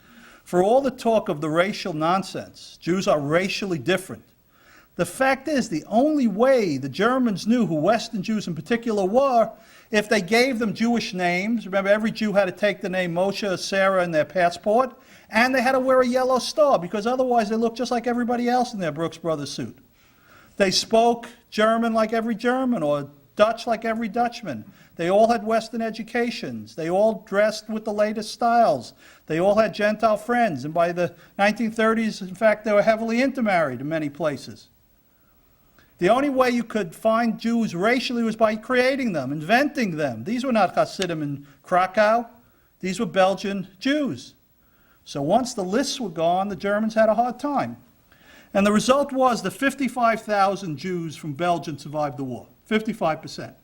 for all the talk of the racial nonsense, Jews are racially different, The fact is, the only way the Germans knew who Western Jews in particular were if they gave them Jewish names. Remember, every Jew had to take the name Moshe or Sarah in their passport, and they had to wear a yellow star, because otherwise they looked just like everybody else in their Brooks Brothers suit. They spoke German like every German, or Dutch like every Dutchman. They all had Western educations. They all dressed with the latest styles. They all had Gentile friends, and by the 1930s, in fact, they were heavily intermarried in many places. The only way you could find Jews racially was by creating them, inventing them. These were not Hasidim in Krakow. These were Belgian Jews. So once the lists were gone, the Germans had a hard time. And the result was that 55,000 Jews from Belgium survived the war, 55%.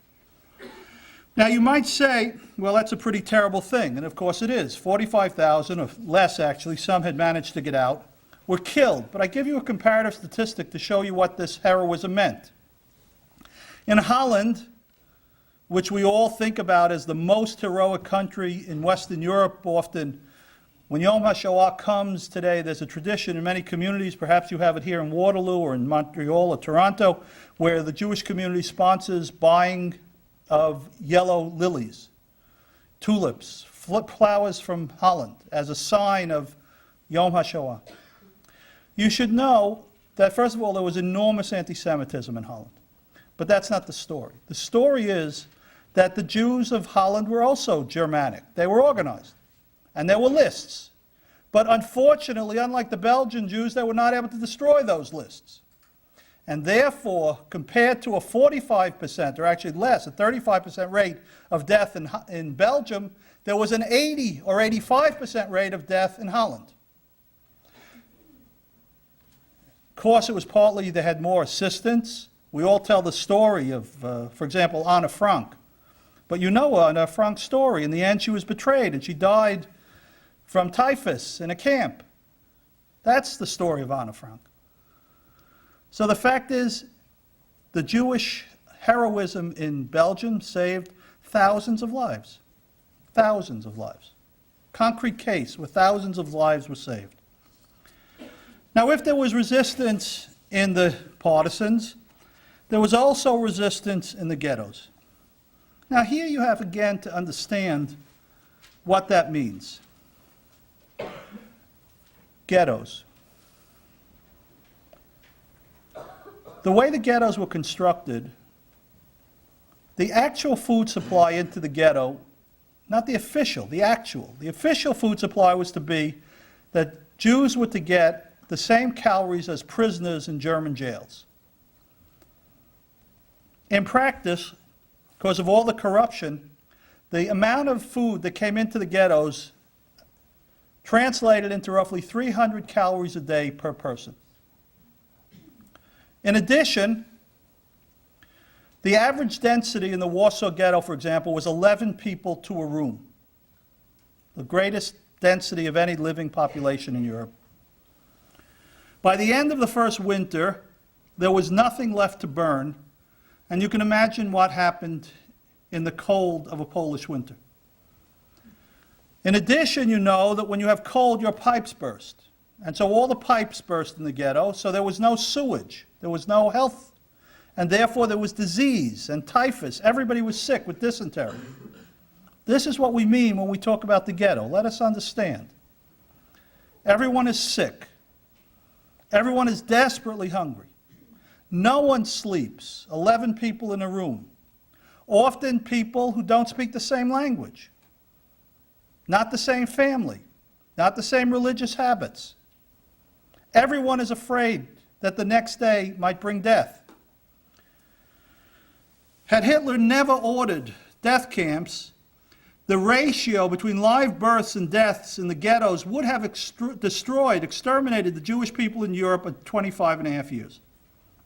Now you might say, well, that's a pretty terrible thing, and of course it is. 45,000, or less actually, some had managed to get out, were killed. But I give you a comparative statistic to show you what this heroism meant. In Holland, which we all think about as the most heroic country in Western Europe, often when Yom HaShoah comes today, there's a tradition in many communities, perhaps you have it here in Waterloo or in Montreal or Toronto, where the Jewish community sponsors buying of yellow lilies, tulips, flowers from Holland, as a sign of Yom HaShoah. You should know that, first of all, there was enormous anti-Semitism in Holland. But that's not the story. The story is that the Jews of Holland were also Germanic. They were organized. And there were lists. But unfortunately, unlike the Belgian Jews, they were not able to destroy those lists. And therefore, compared to a 45%, or actually less, a 35% rate of death in Belgium, there was an 80 or 85% rate of death in Holland. Of course, it was partly they had more assistance. We all tell the story of, for example, Anne Frank. But you know Anne Frank's story. In the end, she was betrayed, and she died from typhus in a camp. That's the story of Anne Frank. So the fact is, the Jewish heroism in Belgium saved thousands of lives. Thousands of lives. Concrete case where thousands of lives were saved. Now, if there was resistance in the partisans, there was also resistance in the ghettos. Now, here you have again to understand what that means. Ghettos. The way the ghettos were constructed, the actual food supply into the ghetto, not the official, the actual. The official food supply was to be that Jews were to get the same calories as prisoners in German jails. In practice, because of all the corruption, the amount of food that came into the ghettos translated into roughly 300 calories a day per person. In addition, the average density in the Warsaw Ghetto, for example, was 11 people to a room, the greatest density of any living population in Europe. By the end of the first winter, there was nothing left to burn, and you can imagine what happened in the cold of a Polish winter. In addition, you know that when you have cold, your pipes burst. And so all the pipes burst in the ghetto, so there was no sewage, there was no health, and therefore there was disease and typhus. Everybody was sick with dysentery. This is what we mean when we talk about the ghetto. Let us understand. Everyone is sick. Everyone is desperately hungry. No one sleeps, 11 people in a room. Often people who don't speak the same language, not the same family, not the same religious habits. Everyone is afraid that the next day might bring death. Had Hitler never ordered death camps, the ratio between live births and deaths in the ghettos would have exterminated the Jewish people in Europe in 25 and a half years.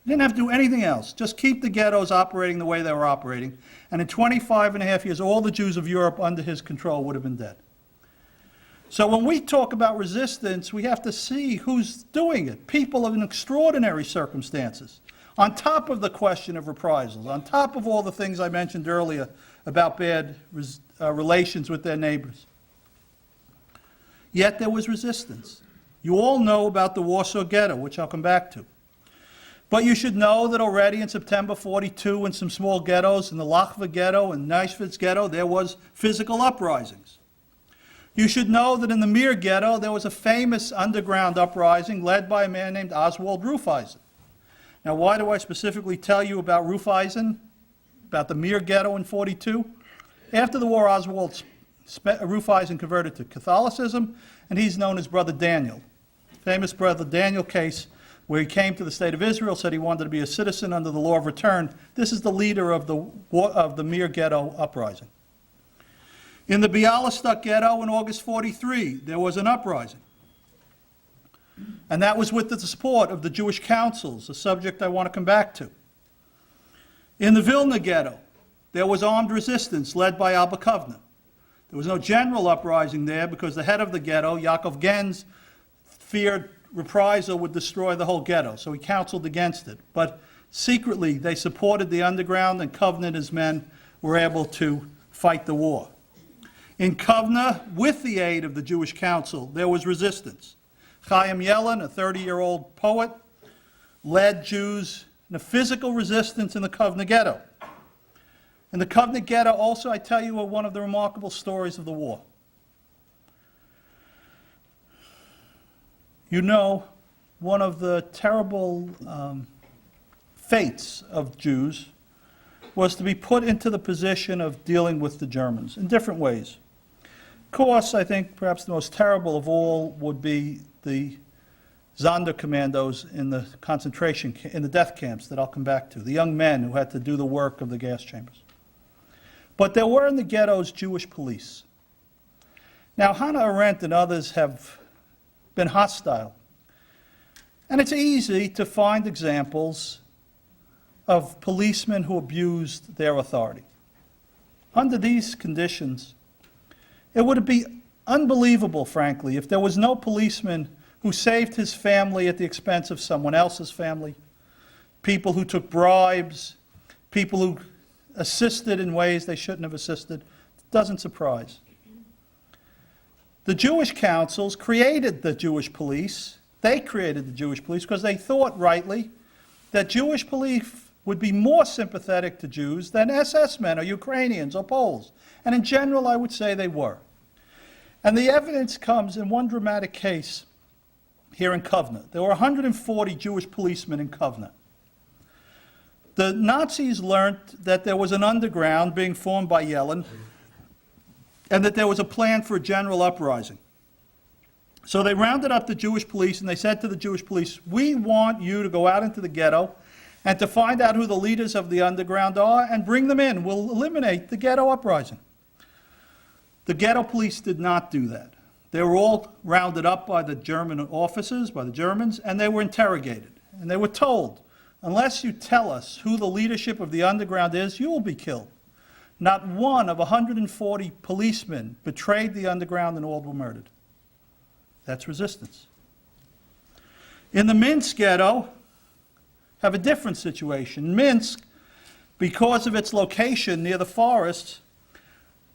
They didn't have to do anything else, just keep the ghettos operating the way they were operating, and in 25 and a half years, all the Jews of Europe under his control would have been dead. So when we talk about resistance, we have to see who's doing it. People in extraordinary circumstances. On top of the question of reprisals, on top of all the things I mentioned earlier about bad relations with their neighbors. Yet there was resistance. You all know about the Warsaw Ghetto, which I'll come back to. But you should know that already in September 42, in some small ghettos, in the Lachva Ghetto and Neuschwitz Ghetto, there was physical uprisings. You should know that in the Mir Ghetto, there was a famous underground uprising led by a man named Oswald Rufeisen. Now, why do I specifically tell you about Rufeisen, about the Mir Ghetto in 42? After the war, Oswald Rufeisen converted to Catholicism, and he's known as Brother Daniel. Famous Brother Daniel case where he came to the state of Israel, said he wanted to be a citizen under the law of return. This is the leader of the Mir Ghetto uprising. In the Bialystok Ghetto in August 43, there was an uprising. And that was with the support of the Jewish councils, a subject I want to come back to. In the Vilna Ghetto, there was armed resistance led by Abba Kovna. There was no general uprising there because the head of the ghetto, Yaakov Gens, feared reprisal would destroy the whole ghetto, so he counseled against it. But secretly, they supported the underground, and Kovna and his men were able to fight the war. In Kovna, with the aid of the Jewish council, there was resistance. Chaim Yellen, a 30-year-old poet, led Jews in a physical resistance in the Kovna Ghetto. In the Kovna Ghetto, also, I tell you one of the remarkable stories of the war. You know, one of the terrible fates of Jews was to be put into the position of dealing with the Germans in different ways. Of course, I think perhaps the most terrible of all would be the Sonderkommandos in the in the death camps that I'll come back to, the young men who had to do the work of the gas chambers. But there were in the ghettos Jewish police. Now, Hannah Arendt and others have been hostile. And it's easy to find examples of policemen who abused their authority. Under these conditions, it would be unbelievable, frankly, if there was no policeman who saved his family at the expense of someone else's family, people who took bribes, people who assisted in ways they shouldn't have assisted. It doesn't surprise. The Jewish councils created the Jewish police. They created the Jewish police because they thought rightly that Jewish police would be more sympathetic to Jews than SS men or Ukrainians or Poles. And in general, I would say they were. And the evidence comes in one dramatic case here in Kovna. There were 140 Jewish policemen in Kovna. The Nazis learned that there was an underground being formed by Yellen and that there was a plan for a general uprising. So they rounded up the Jewish police and they said to the Jewish police, we want you to go out into the ghetto and to find out who the leaders of the underground are and bring them in. We'll eliminate the ghetto uprising. The ghetto police did not do that. They were all rounded up by the German officers, by the Germans, and they were interrogated. And they were told, unless you tell us who the leadership of the underground is, you will be killed. Not one of 140 policemen betrayed the underground and all were murdered. That's resistance. In the Minsk ghetto, have a different situation. Minsk, because of its location near the forests,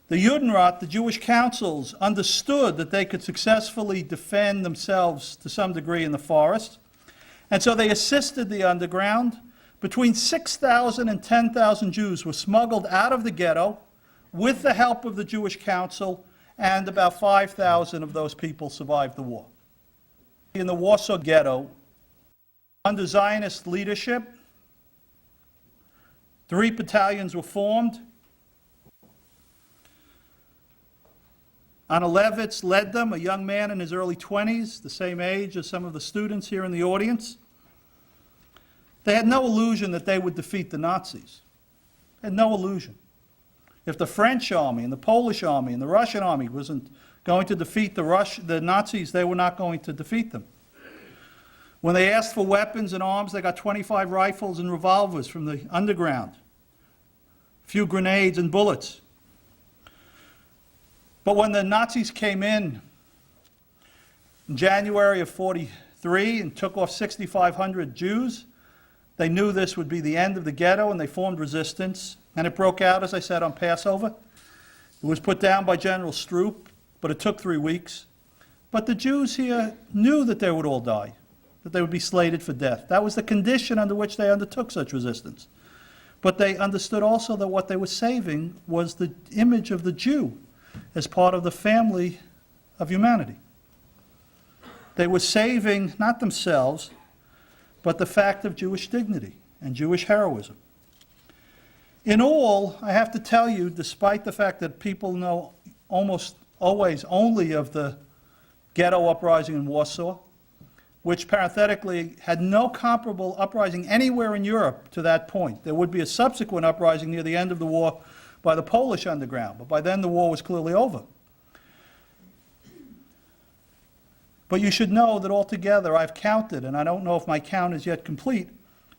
the Judenrat, the Jewish councils, understood that they could successfully defend themselves to some degree in the forest. And so they assisted the underground. Between 6,000 and 10,000 Jews were smuggled out of the ghetto with the help of the Jewish council, and about 5,000 of those people survived the war. In the Warsaw Ghetto, under Zionist leadership, 3 battalions were formed. Anilevitz led them, a young man in his early 20s, the same age as some of the students here in the audience. They had no illusion that they would defeat the Nazis. They had no illusion. If the French army and the Polish army and the Russian army wasn't going to defeat the Nazis, they were not going to defeat them. When they asked for weapons and arms, they got 25 rifles and revolvers from the underground, a few grenades and bullets. But when the Nazis came in January of 43 and took off 6,500 Jews, they knew this would be the end of the ghetto, and they formed resistance. And it broke out, as I said, on Passover. It was put down by General Stroop, but it took 3 weeks. But the Jews here knew that they would all die. that they would be slated for death. That was the condition under which they undertook such resistance. But they understood also that what they were saving was the image of the Jew as part of the family of humanity. They were saving not themselves, but the fact of Jewish dignity and Jewish heroism. In all, I have to tell you, despite the fact that people know almost always only of the Ghetto uprising in Warsaw, which parenthetically had no comparable uprising anywhere in Europe to that point. There would be a subsequent uprising near the end of the war by the Polish underground, but by then the war was clearly over. But you should know that altogether I've counted, and I don't know if my count is yet complete,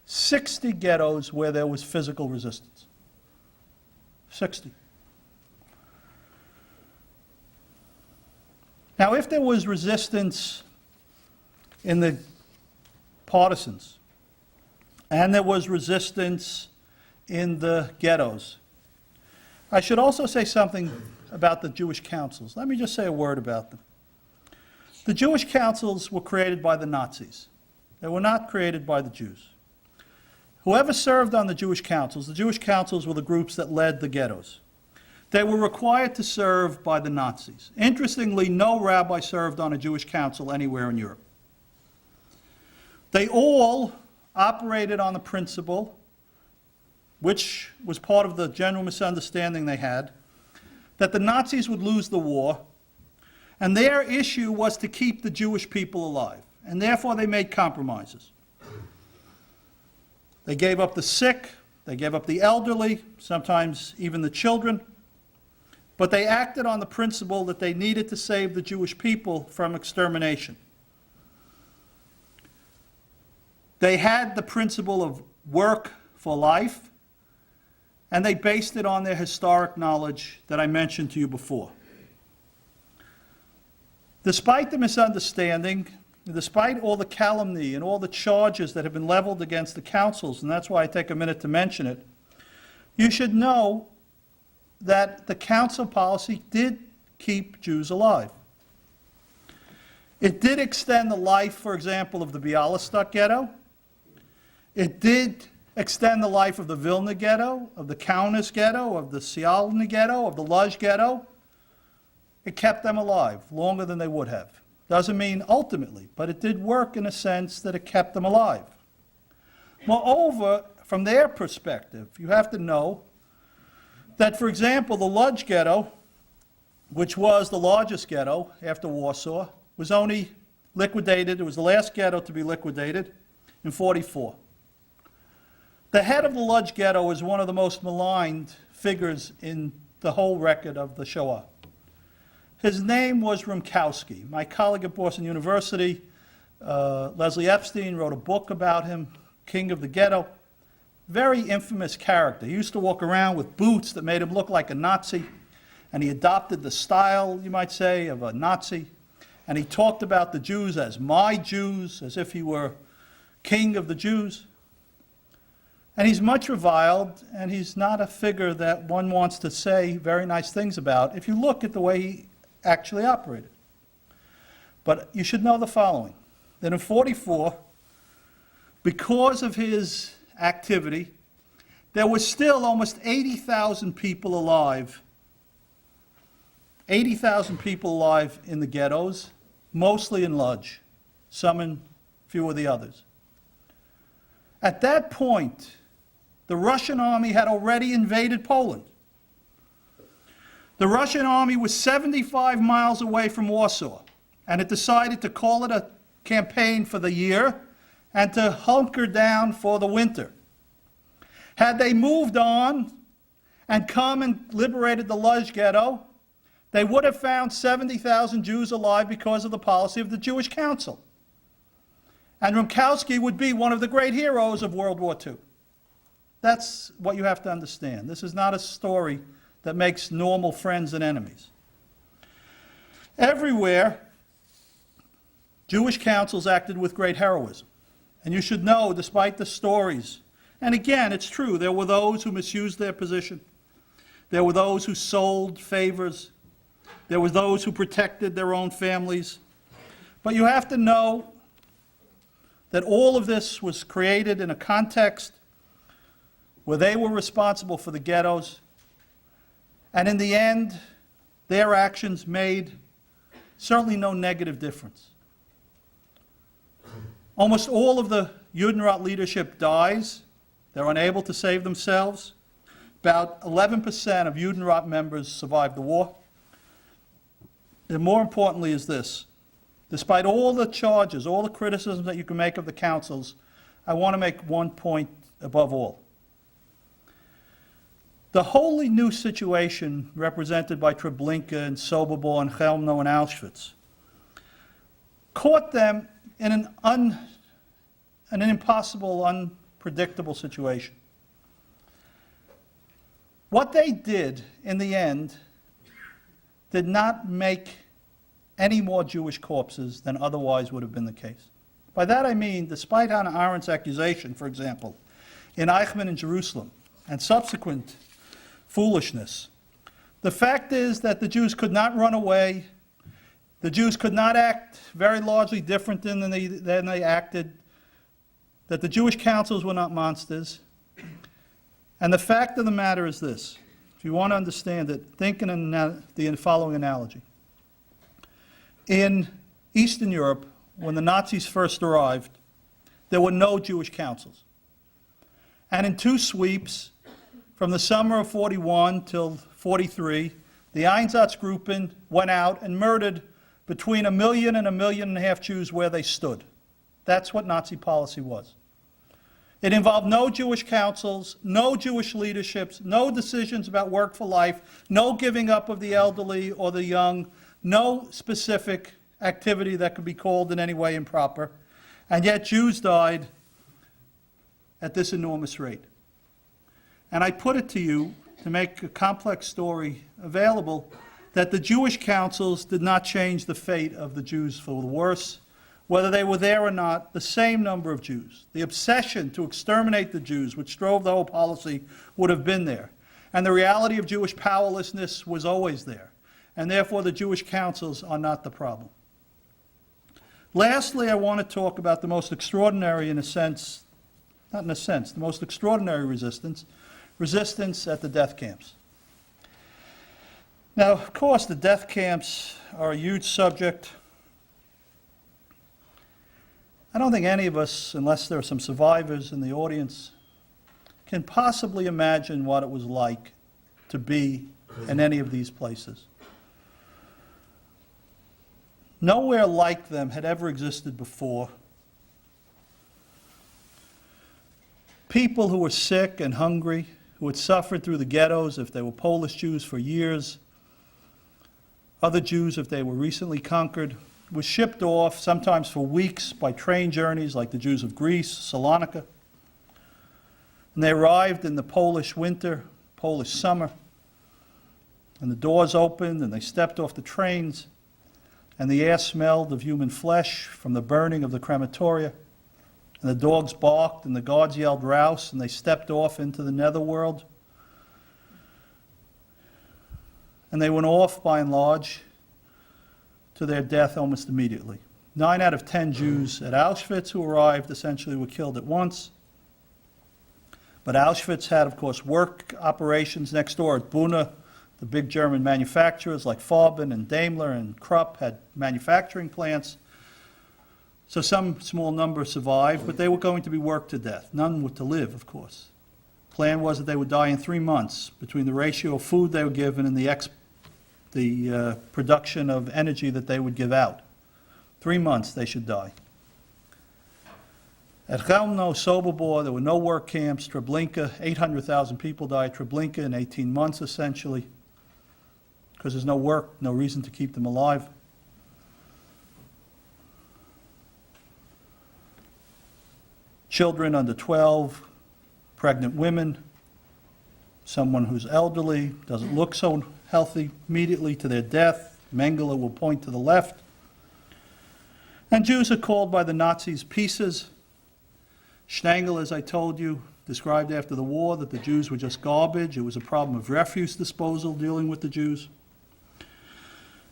60 ghettos where there was physical resistance. 60. Now, if there was resistance in the partisans, and there was resistance in the ghettos, I should also say something about the Jewish councils. Let me just say a word about them. The Jewish councils were created by the Nazis. They were not created by the Jews. Whoever served on the Jewish councils were the groups that led the ghettos. They were required to serve by the Nazis. Interestingly, no rabbi served on a Jewish council anywhere in Europe. They all operated on the principle, which was part of the general misunderstanding they had, that the Nazis would lose the war, and their issue was to keep the Jewish people alive, and therefore they made compromises. They gave up the sick, they gave up the elderly, sometimes even the children, but they acted on the principle that they needed to save the Jewish people from extermination. They had the principle of work for life, and they based it on their historic knowledge that I mentioned to you before. Despite the misunderstanding, despite all the calumny and all the charges that have been leveled against the councils, and that's why I take a minute to mention it, you should know that the council policy did keep Jews alive. It did extend the life, for example, of the Bialystok ghetto. It did extend the life of the Vilna ghetto, of the Kaunas ghetto, of the Sialny ghetto, of the Luzh ghetto. It kept them alive longer than they would have. Doesn't mean ultimately, but it did work in a sense that it kept them alive. Moreover, from their perspective, you have to know that, for example, the Luzh ghetto, which was the largest ghetto after Warsaw, was only liquidated, it was the last ghetto to be liquidated in 1944. The head of the Luzh ghetto is one of the most maligned figures in the whole record of the Shoah. His name was Rumkowski. My colleague at Boston University, Leslie Epstein, wrote a book about him, King of the Ghetto. Very infamous character. He used to walk around with boots that made him look like a Nazi, and he adopted the style, you might say, of a Nazi. And he talked about the Jews as my Jews, as if he were king of the Jews. And he's much reviled, and he's not a figure that one wants to say very nice things about if you look at the way he actually operated. But you should know the following, that in 1944, because of his activity, there was still almost 80,000 people alive. 80,000 people alive in the ghettos, mostly in Luzh, some in few of the others. At that point, the Russian army had already invaded Poland. The Russian army was 75 miles away from Warsaw, and it decided to call it a campaign for the year and to hunker down for the winter. Had they moved on and come and liberated the Luzh ghetto, they would have found 70,000 Jews alive because of the policy of the Jewish Council. And Rumkowski would be one of the great heroes of World War II. That's what you have to understand. This is not a story that makes normal friends and enemies. Everywhere, Jewish councils acted with great heroism. And you should know, despite the stories, and again, it's true, there were those who misused their position. There were those who sold favors. There were those who protected their own families. But you have to know that all of this was created in a context where they were responsible for the ghettos, and in the end, their actions made certainly no negative difference. Almost all of the Judenrat leadership dies. They're unable to save themselves. About 11% of Judenrat members survived the war. And more importantly is this. Despite all the charges, all the criticisms that you can make of the councils, I want to make one point above all. The wholly new situation represented by Treblinka and Sobibor and Chelmno and Auschwitz caught them in an impossible, unpredictable situation. What they did in the end did not make any more Jewish corpses than otherwise would have been the case. By that I mean, despite Hannah Arendt's accusation, for example, in Eichmann in Jerusalem, and subsequent foolishness, the fact is that the Jews could not run away, the Jews could not act very largely different than they acted, that the Jewish councils were not monsters. And the fact of the matter is this. If you want to understand it, think in the following analogy. In Eastern Europe, when the Nazis first arrived, there were no Jewish councils. And in two sweeps, from the summer of 41 till 43, the Einsatzgruppen went out and murdered between 1 million and 1.5 million Jews where they stood. That's what Nazi policy was. It involved no Jewish councils, no Jewish leaderships, no decisions about work for life, no giving up of the elderly or the young, no specific activity that could be called in any way improper. And yet Jews died at this enormous rate. And I put it to you to make a complex story available that the Jewish councils did not change the fate of the Jews for the worse. Whether they were there or not, the same number of Jews. The obsession to exterminate the Jews, which drove the whole policy, would have been there. And the reality of Jewish powerlessness was always there. And therefore, the Jewish councils are not the problem. Lastly, I want to talk about the most extraordinary, the most extraordinary resistance at the death camps. Now, of course, the death camps are a huge subject. I don't think any of us, unless there are some survivors in the audience, can possibly imagine what it was like to be in any of these places. Nowhere like them had ever existed before. People who were sick and hungry, who had suffered through the ghettos if they were Polish Jews for years, other Jews if they were recently conquered, was shipped off, sometimes for weeks, by train journeys like the Jews of Greece, Salonika. And they arrived in the Polish winter, Polish summer, and the doors opened and they stepped off the trains, and the air smelled of human flesh from the burning of the crematoria, and the dogs barked and the guards yelled rouse, and they stepped off into the netherworld. And they went off, by and large, to their death almost immediately. 9 out of 10 Jews at Auschwitz who arrived essentially were killed at once. But Auschwitz had, of course, work operations next door at Buna. The big German manufacturers like Farben and Daimler and Krupp had manufacturing plants. So some small number survived, but they were going to be worked to death. None were to live, of course. The plan was that they would die in 3 months between the ratio of food they were given and the production of energy that they would give out. 3 months they should die. At Chelmno, Sobibor, there were no work camps. Treblinka, 800,000 people died. Treblinka in 18 months, essentially, because there's no work, no reason to keep them alive. Children under 12, pregnant women, someone who's elderly, doesn't look so healthy, immediately to their death. Mengele will point to the left. And Jews are called by the Nazis pieces. Stengel, as I told you, described after the war that the Jews were just garbage. It was a problem of refuse disposal dealing with the Jews.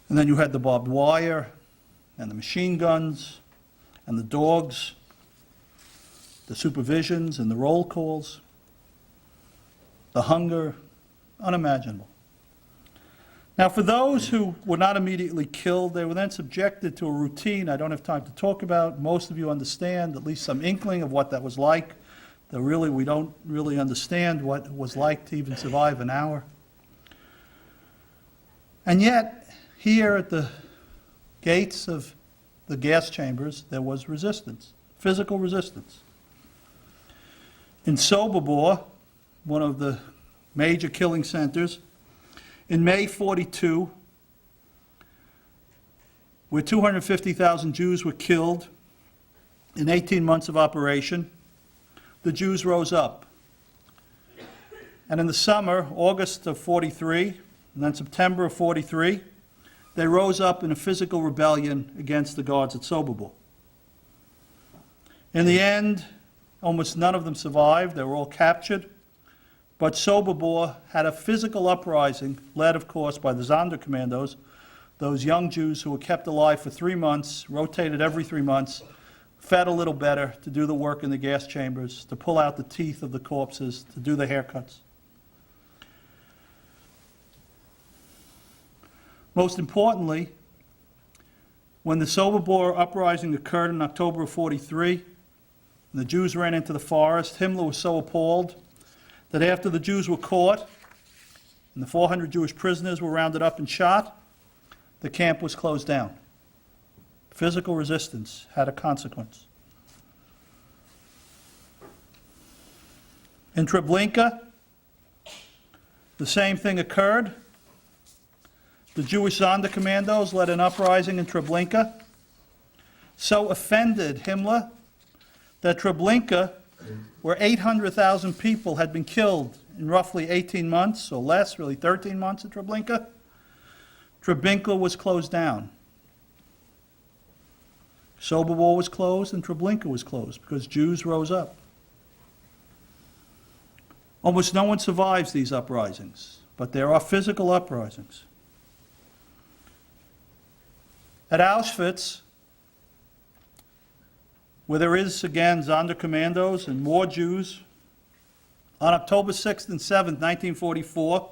And then you had the barbed wire and the machine guns and the dogs the supervisions and the roll calls, the hunger, unimaginable. Now, for those who were not immediately killed, they were then subjected to a routine I don't have time to talk about. Most of you understand at least some inkling of what that was like, though really we don't really understand what it was like to even survive an hour. And yet, here at the gates of the gas chambers, there was resistance, physical resistance. In Sobibor, one of the major killing centers, in May 42, where 250,000 Jews were killed in 18 months of operation, the Jews rose up. And in the summer, August of 43, and then September of 43, they rose up in a physical rebellion against the guards at Sobibor. In the end, almost none of them survived. They were all captured. But Sobibor had a physical uprising, led, of course, by the Sonderkommandos, those young Jews who were kept alive for 3 months, rotated every 3 months, fed a little better to do the work in the gas chambers, to pull out the teeth of the corpses, to do the haircuts. Most importantly, when the Sobibor uprising occurred in October of 43, and the Jews ran into the forest, Himmler was so appalled that after the Jews were caught and the 400 Jewish prisoners were rounded up and shot, the camp was closed down. Physical resistance had a consequence. In Treblinka, the same thing occurred. The Jewish Sonderkommandos led an uprising in Treblinka, so offended Himmler that Treblinka, where 800,000 people had been killed in roughly 18 months, or less, really 13 months at Treblinka, Treblinka was closed down. Sobibor was closed and Treblinka was closed because Jews rose up. Almost no one survives these uprisings, but there are physical uprisings. At Auschwitz, where there is, again, Sonderkommandos and more Jews, on October 6th and 7th, 1944,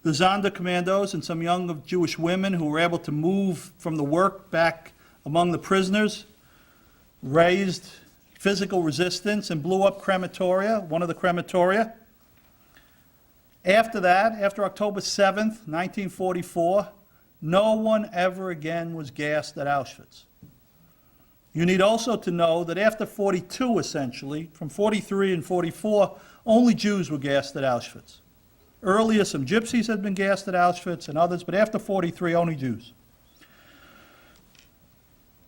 the Sonderkommandos and some young Jewish women who were able to move from the work back among the prisoners raised physical resistance and blew up crematoria, one of the crematoria. After that, after October 7th, 1944, no one ever again was gassed at Auschwitz. You need also to know that after 42, essentially, from 43 and 44, only Jews were gassed at Auschwitz. Earlier, some gypsies had been gassed at Auschwitz and others, but after 43, only Jews.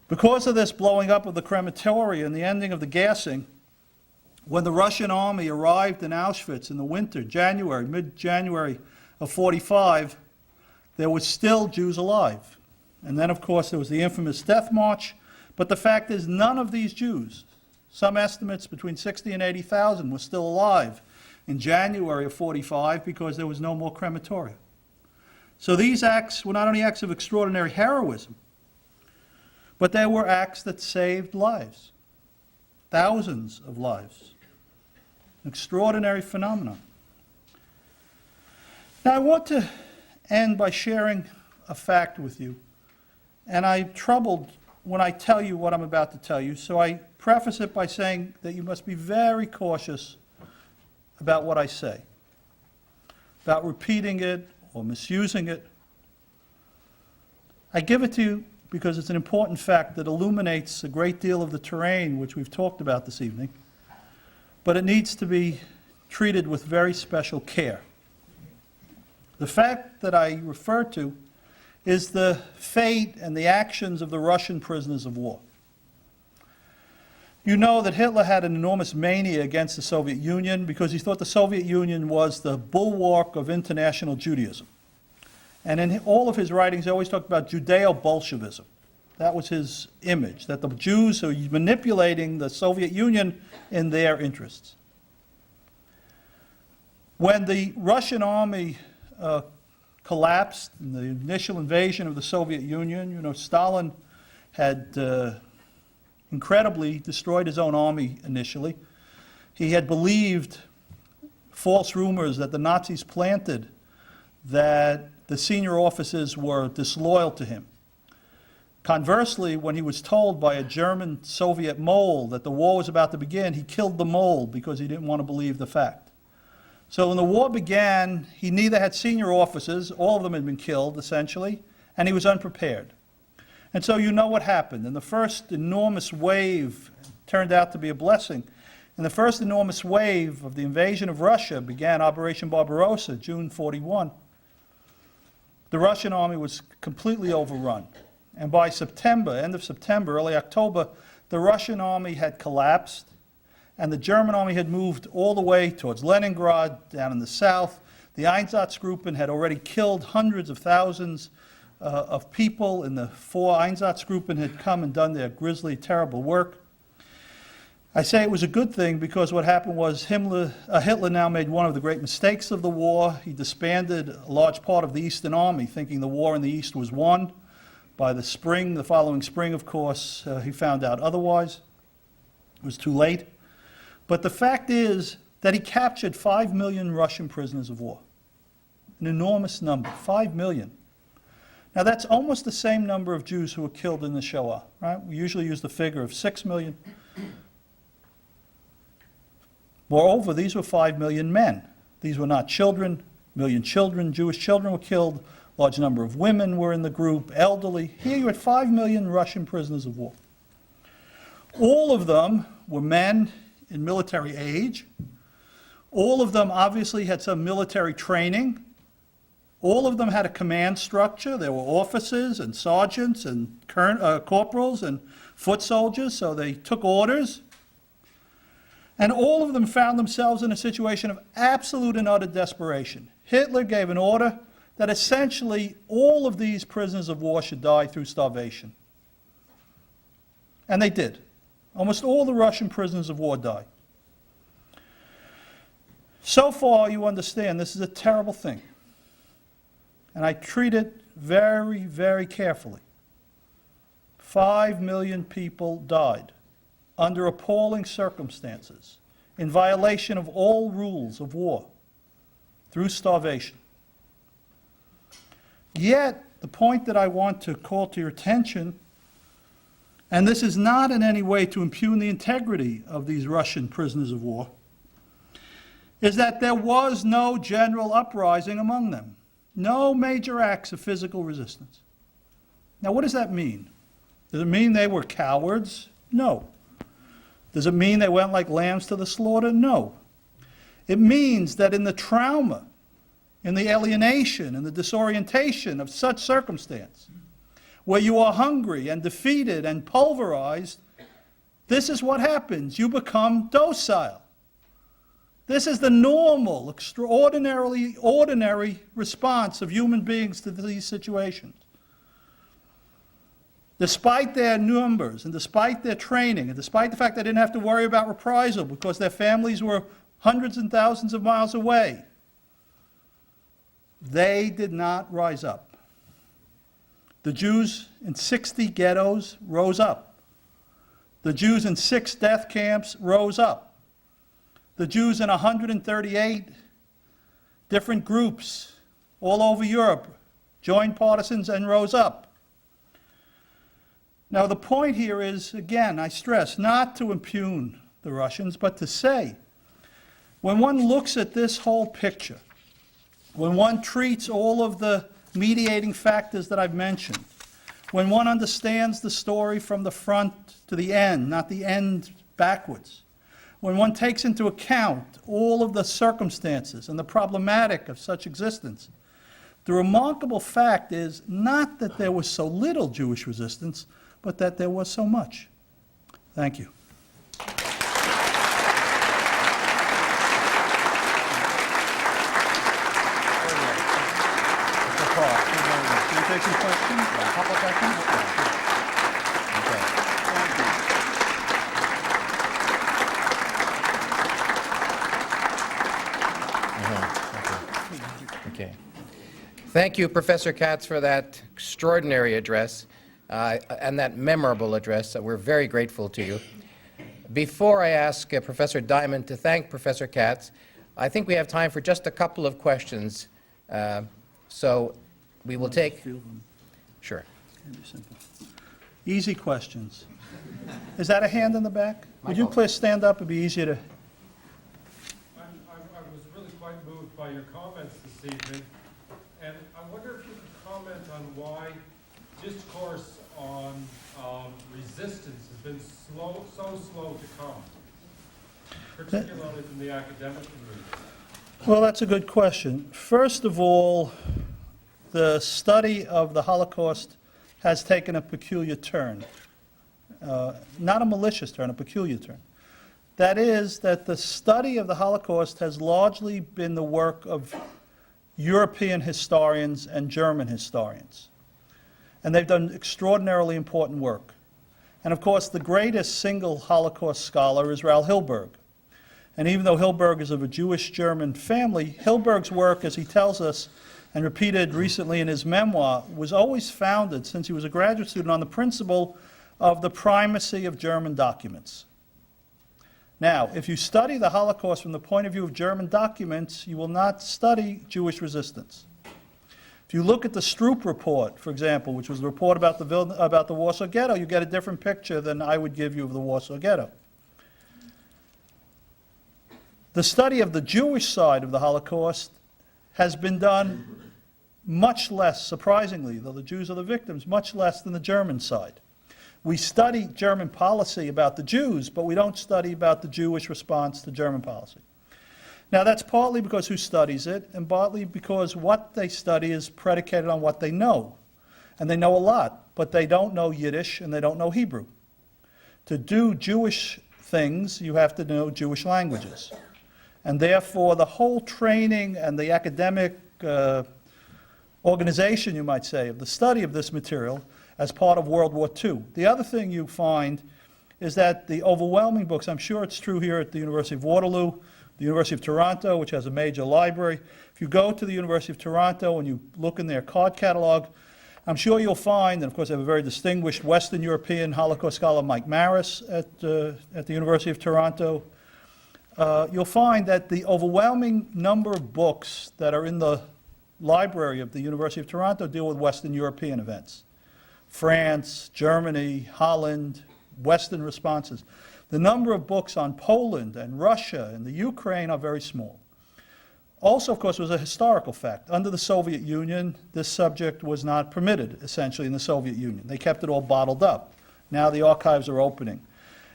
Because of this blowing up of the crematoria and the ending of the gassing, when the Russian army arrived in Auschwitz in the winter, January, mid-January of 45, there were still Jews alive. And then, of course, there was the infamous death march. But the fact is, none of these Jews, some estimates between 60 and 80,000, were still alive in January of 45 because there was no more crematoria. So these acts were not only acts of extraordinary heroism, but they were acts that saved lives, thousands of lives. An extraordinary phenomenon. Now I want to end by sharing a fact with you, and I'm troubled when I tell you what I'm about to tell you, so I preface it by saying that you must be very cautious about what I say, about repeating it or misusing it. I give it to you because it's an important fact that illuminates a great deal of the terrain which we've talked about this evening, but it needs to be treated with very special care. The fact that I refer to is the fate and the actions of the Russian prisoners of war. You know that Hitler had an enormous mania against the Soviet Union because he thought the Soviet Union was the bulwark of international Judaism. And in all of his writings, he always talked about Judeo-Bolshevism. That was his image, that the Jews are manipulating the Soviet Union in their interests. When the Russian army collapsed in the initial invasion of the Soviet Union, Stalin had incredibly destroyed his own army initially. He had believed false rumors that the Nazis planted that the senior officers were disloyal to him. Conversely, when he was told by a German Soviet mole that the war was about to begin, he killed the mole because he didn't want to believe the fact. So when the war began, he neither had senior officers, all of them had been killed essentially, and he was unprepared. And so you know what happened. And the first enormous wave turned out to be a blessing. And the first enormous wave of the invasion of Russia began Operation Barbarossa, June 41. The Russian army was completely overrun. And by September, end of September, early October, the Russian army had collapsed, and the German army had moved all the way towards Leningrad, down in the south. The Einsatzgruppen had already killed hundreds of thousands of people, and the 4 Einsatzgruppen had come and done their grisly, terrible work. I say it was a good thing because what happened was Hitler now made one of the great mistakes of the war. He disbanded a large part of the Eastern Army, thinking the war in the East was won. By the spring, the following spring, of course, he found out otherwise. It was too late. But the fact is that he captured 5 million Russian prisoners of war. An enormous number, 5 million. Now that's almost the same number of Jews who were killed in the Shoah, right? We usually use the figure of 6 million. Moreover, these were 5 million men. These were not children, Jewish children were killed. Large number of women were in the group, elderly. Here you had 5 million Russian prisoners of war. All of them were men in military age. All of them obviously had some military training. All of them had a command structure. There were officers and sergeants and corporals and foot soldiers, so they took orders. And all of them found themselves in a situation of absolute and utter desperation. Hitler gave an order that essentially all of these prisoners of war should die through starvation. And they did. Almost all the Russian prisoners of war died. So far, you understand this is a terrible thing. And I treat it very, very carefully. 5 million people died under appalling circumstances, in violation of all rules of war, through starvation. Yet, the point that I want to call to your attention, and this is not in any way to impugn the integrity of these Russian prisoners of war, is that there was no general uprising among them. No major acts of physical resistance. Now, what does that mean? Does it mean they were cowards? No. Does it mean they went like lambs to the slaughter? No. It means that in the trauma, in the alienation, in the disorientation of such circumstance, where you are hungry and defeated and pulverized, this is what happens. You become docile. This is the normal, extraordinarily ordinary response of human beings to these situations. Despite their numbers and despite their training and despite the fact they didn't have to worry about reprisal because their families were hundreds and thousands of miles away, they did not rise up. The Jews in 60 ghettos rose up. The Jews in 6 death camps rose up. The Jews in 138 different groups all over Europe joined partisans and rose up. Now the point here is, again, I stress, not to impugn the Russians, but to say, when one looks at this whole picture, when one treats all of the mediating factors that I've mentioned, when one understands the story from the front to the end, not the end backwards, when one takes into account all of the circumstances and the problematic of such existence, the remarkable fact is not that there was so little Jewish resistance, but that there was so much. Thank you. Can we take some questions? A couple of questions?
Okay. Thank you, Professor Katz, for that extraordinary address. and that memorable address. We're very grateful to you. Before I ask Professor Diamond to thank Professor Katz, I think we have time for just a couple of questions. So we will take... Sure.
Easy questions. Is that a hand in the back? Would you please stand up? It'd be easier to...
I was really quite moved by your comments this evening, and I wonder if you could comment on why discourse on resistance has been so slow to come, particularly from the academic community.
Well, that's a good question. First of all, the study of the Holocaust has taken a peculiar turn. Not a malicious turn, a peculiar turn. That is, that the study of the Holocaust has largely been the work of European historians and German historians. And they've done extraordinarily important work. And of course, the greatest single Holocaust scholar is Raoul Hilberg. And even though Hilberg is of a Jewish-German family, Hilberg's work, as he tells us, and repeated recently in his memoir, was always founded, since he was a graduate student, on the principle of the primacy of German documents. Now, if you study the Holocaust from the point of view of German documents, you will not study Jewish resistance. If you look at the Stroop report, for example, which was the report about the Warsaw Ghetto, you get a different picture than I would give you of the Warsaw Ghetto. The study of the Jewish side of the Holocaust has been done much less, surprisingly, though the Jews are the victims, much less than the German side. We study German policy about the Jews, but we don't study about the Jewish response to German policy. Now, that's partly because who studies it, and partly because what they study is predicated on what they know. And they know a lot, but they don't know Yiddish and they don't know Hebrew. To do Jewish things, you have to know Jewish languages. And therefore, the whole training and the academic organization, you might say, of the study of this material as part of World War II. The other thing you find is that the overwhelming books, I'm sure it's true here at the University of Waterloo, the University of Toronto, which has a major library. If you go to the University of Toronto and you look in their card catalog, I'm sure you'll find, and of course they have a very distinguished Western European Holocaust scholar, Mike Maris, at the University of Toronto. You'll find that the overwhelming number of books that are in the library of the University of Toronto deal with Western European events. France, Germany, Holland, Western responses. The number of books on Poland and Russia and the Ukraine are very small. Also, of course, was a historical fact. Under the Soviet Union, this subject was not permitted, essentially, in the Soviet Union. They kept it all bottled up. Now the archives are opening.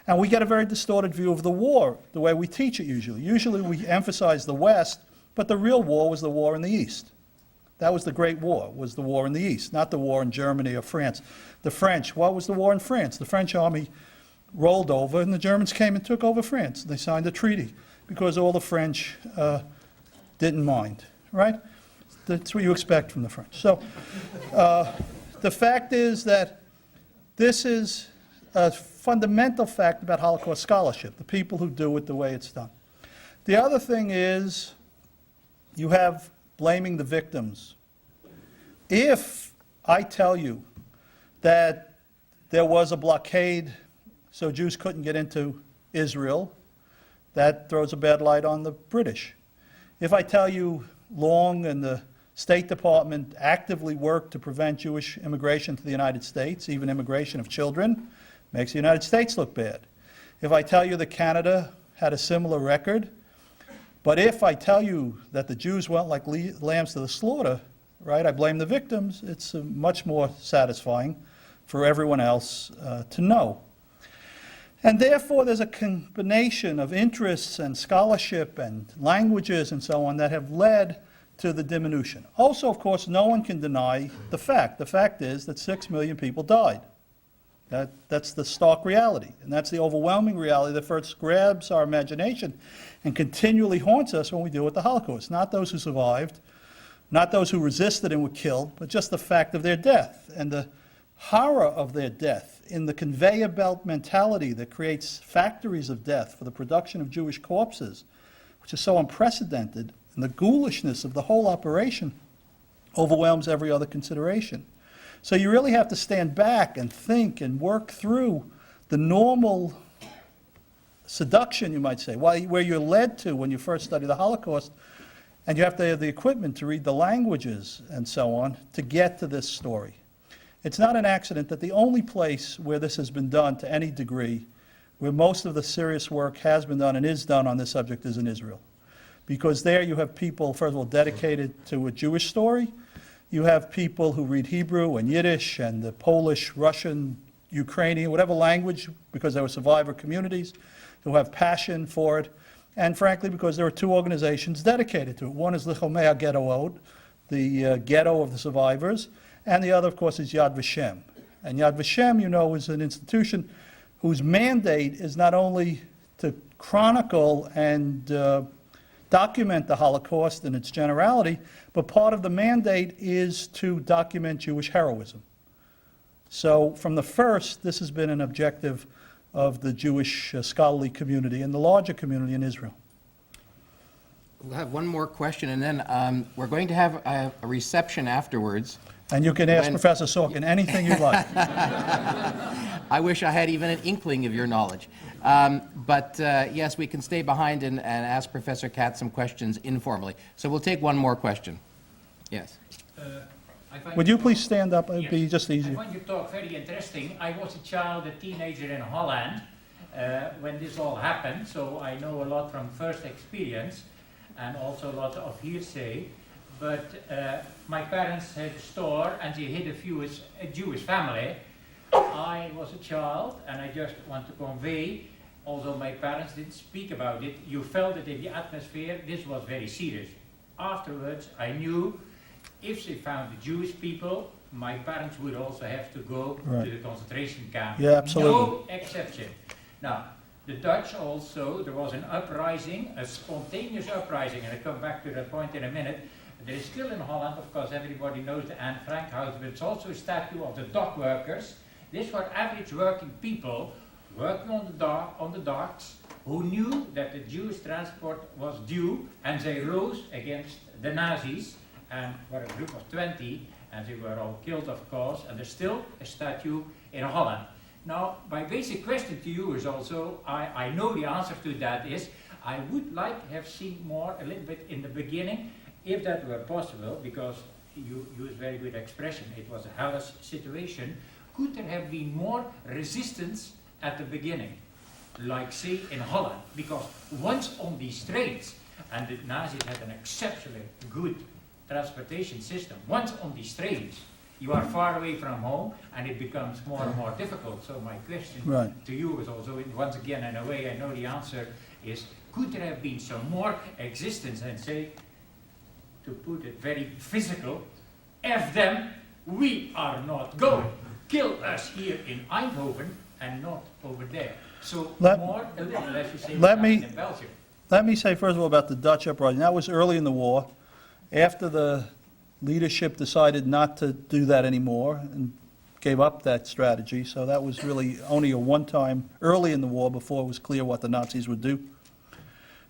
And we get a very distorted view of the war, the way we teach it usually. Usually we emphasize the West, but the real war was the war in the East. That was the Great War, was the war in the East, not the war in Germany or France. The French, what was the war in France? The French army rolled over and the Germans came and took over France. They signed a treaty because all the French didn't mind, right? That's what you expect from the French. So the fact is that this is a fundamental fact about Holocaust scholarship, the people who do it the way it's done. The other thing is you have blaming the victims. If I tell you that there was a blockade so Jews couldn't get into Israel, that throws a bad light on the British. If I tell you Long and the State Department actively worked to prevent Jewish immigration to the United States, even immigration of children, makes the United States look bad. If I tell you that Canada had a similar record, but if I tell you that the Jews went like lambs to the slaughter, right, I blame the victims, it's much more satisfying for everyone else to know. And therefore, there's a combination of interests and scholarship and languages and so on that have led to the diminution. Also, of course, no one can deny the fact. The fact is that 6 million people died. That's the stark reality, and that's the overwhelming reality that first grabs our imagination and continually haunts us when we deal with the Holocaust. Not those who survived, not those who resisted and were killed, but just the fact of their death and the horror of their death in the conveyor belt mentality that creates factories of death for the production of Jewish corpses, which is so unprecedented, and the ghoulishness of the whole operation overwhelms every other consideration. So you really have to stand back and think and work through the normal seduction, you might say, where you're led to when you first study the Holocaust, and you have to have the equipment to read the languages and so on to get to this story. It's not an accident that the only place where this has been done to any degree, where most of the serious work has been done and is done on this subject, is in Israel. Because there you have people, first of all, dedicated to a Jewish story. You have people who read Hebrew and Yiddish and the Polish, Russian, Ukrainian, whatever language, because they were survivor communities, who have passion for it. And frankly, because there are two organizations dedicated to it. One is the Ghetto, the ghetto of the survivors, and the other, of course, is Yad Vashem. And Yad Vashem, you know, is an institution whose mandate is not only to chronicle and document the Holocaust in its generality, but part of the mandate is to document Jewish heroism. So from the first, this has been an objective of the Jewish scholarly community and the larger community in Israel.
We'll have one more question, and then we're going to have a reception afterwards.
And you can ask Professor Socken anything you like.
I wish I had even an inkling of your knowledge. But yes, we can stay behind and ask Professor Katz some questions informally. So we'll take one more question. Yes.
Would you please stand up? It would be just
I
easier.
find your talk very interesting. I was a child, a teenager in Holland when this all happened, so I know a lot from first experience and also a lot of hearsay. But my parents had a store and they had a Jewish family. I was a child and I just want to convey, although my parents didn't speak about it, you felt it in the atmosphere, this was very serious. Afterwards, I knew if they found the Jewish people, my parents would also have to go to the concentration camp.
Yeah, absolutely.
No exception. Now, the Dutch also, there was an uprising, a spontaneous uprising, and I'll come back to that point in a minute. There is still in Holland, of course, everybody knows the Anne Frank house, but it's also a statue of the dock workers. These were average working people working on the docks who knew that the Jewish transport was due, and they rose against the Nazis, and were a group of 20, and they were all killed, of course, and there's still a statue in Holland. Now, my basic question to you is also, I know the answer to that is, I would like to have seen more, a little bit in the beginning, if that were possible, because you use very good expression, it was a hellish situation. Could there have been more resistance at the beginning, like say in Holland? Because once on these trains, and the Nazis had an exceptionally good transportation system, once on these trains, you are far away from home and it becomes more and more difficult. So my question to you is also, once again, in a way I know the answer is, could there have been some more existence and say, to put it very physical, F them, we are not going. Kill us here in Eindhoven and not over there. So a little, as you say, in Belgium.
Let me say first of all about the Dutch uprising. That was early in the war, after the leadership decided not to do that anymore and gave up that strategy. So that was really only a one-time early in the war before it was clear what the Nazis would do.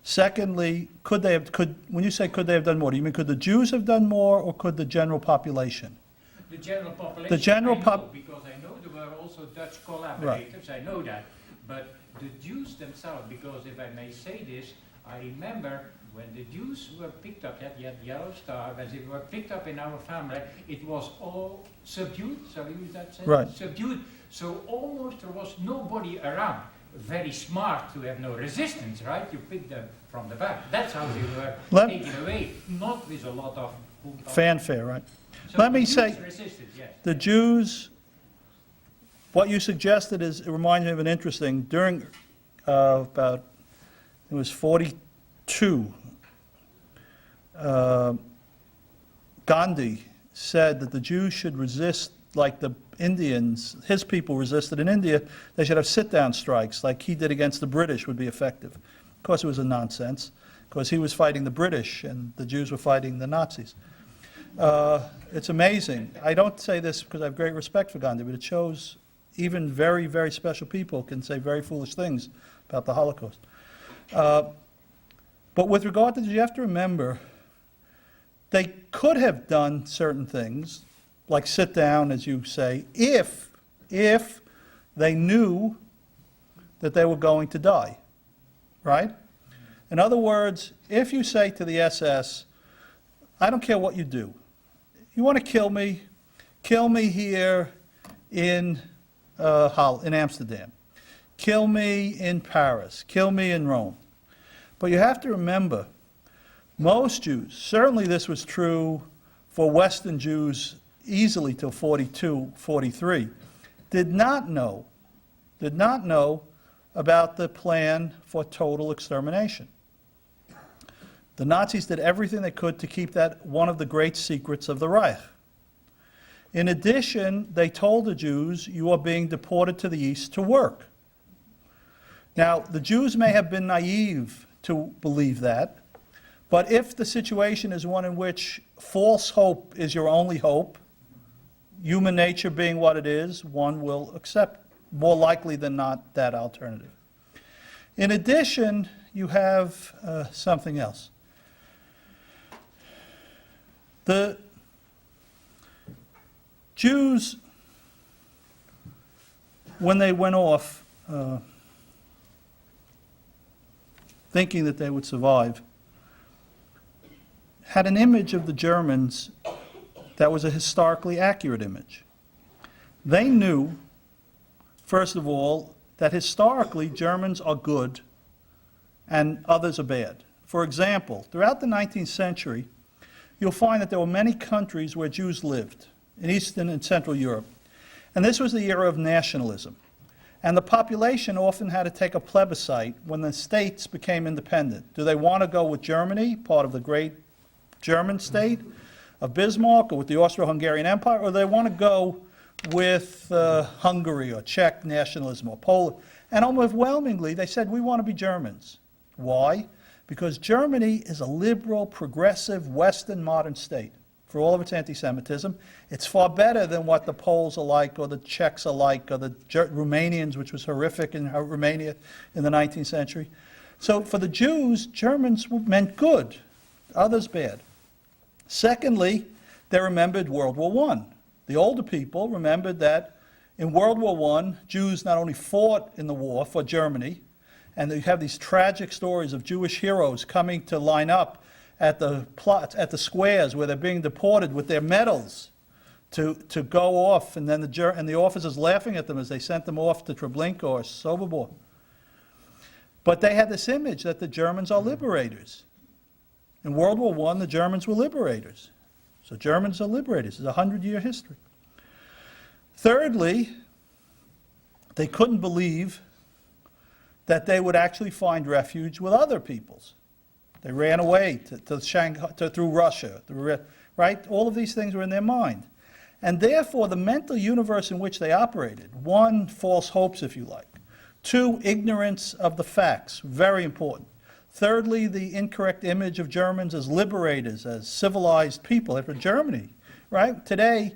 Secondly, when you say could they have done more, do you mean could the Jews have done more or could the general population?
The general population,
The general
because I know there were also Dutch collaborators, I know that. But the Jews themselves, because if I may say this, I remember when the Jews were picked up, at the Yellow Star, when they were picked up in our family, it was all subdued, shall we use that sentence?
Right.
Subdued, so almost there was nobody around. Very smart to have no resistance, right? You pick them from the back. That's how they were taken away, not with a lot of
fanfare, right?
So
Let me say,
resisted, yes.
the Jews, what you suggested is, it reminds me of an interesting, during about, it was 42, Gandhi said that the Jews should resist like the Indians, his people resisted in India. They should have sit-down strikes like he did against the British would be effective. Of course, it was a nonsense, because he was fighting the British and the Jews were fighting the Nazis. It's amazing. I don't say this because I have great respect for Gandhi, but it shows even very, very special people can say very foolish things about the Holocaust. But with regard to, you have to remember, they could have done certain things, like sit down, as you say, if they knew that they were going to die, right? In other words, if you say to the SS, I don't care what you do. You want to kill me here in Amsterdam. Kill me in Paris. Kill me in Rome. But you have to remember, most Jews, certainly this was true for Western Jews easily till 42, 43, did not know about the plan for total extermination. The Nazis did everything they could to keep that one of the great secrets of the Reich. In addition, they told the Jews, you are being deported to the East to work. Now, the Jews may have been naive to believe that, but if the situation is one in which false hope is your only hope, human nature being what it is, one will accept, more likely than not, that alternative. In addition, you have something else. The Jews, when they went off thinking that they would survive, had an image of the Germans that was a historically accurate image. They knew, first of all, that historically Germans are good and others are bad. For example, throughout the 19th century, you'll find that there were many countries where Jews lived, in Eastern and Central Europe. And this was the era of nationalism. And the population often had to take a plebiscite when the states became independent. Do they want to go with Germany, part of the great German state of Bismarck, or with the Austro-Hungarian Empire, or do they want to go with Hungary or Czech nationalism or Poland? And overwhelmingly, they said, we want to be Germans. Why? Because Germany is a liberal, progressive, Western modern state. For all of its anti-Semitism, it's far better than what the Poles are like, or the Czechs are like, or the Romanians, which was horrific in Romania in the 19th century. So for the Jews, Germans meant good, others bad. Secondly, they remembered World War I. The older people remembered that in World War I, Jews not only fought in the war for Germany, and you have these tragic stories of Jewish heroes coming to line up at the plots, at the squares where they're being deported with their medals to go off, and then the officers laughing at them as they sent them off to Treblinka or Sobibor. But they had this image that the Germans are liberators. In World War I, the Germans were liberators. So Germans are liberators. It's a 100-year history. Thirdly, they couldn't believe that they would actually find refuge with other peoples. They ran away to Shanghai, through Russia, right? All of these things were in their mind. And therefore, the mental universe in which they operated, one, false hopes, if you like. Two, ignorance of the facts, very important. Thirdly, the incorrect image of Germans as liberators, as civilized people. After Germany, right? Today,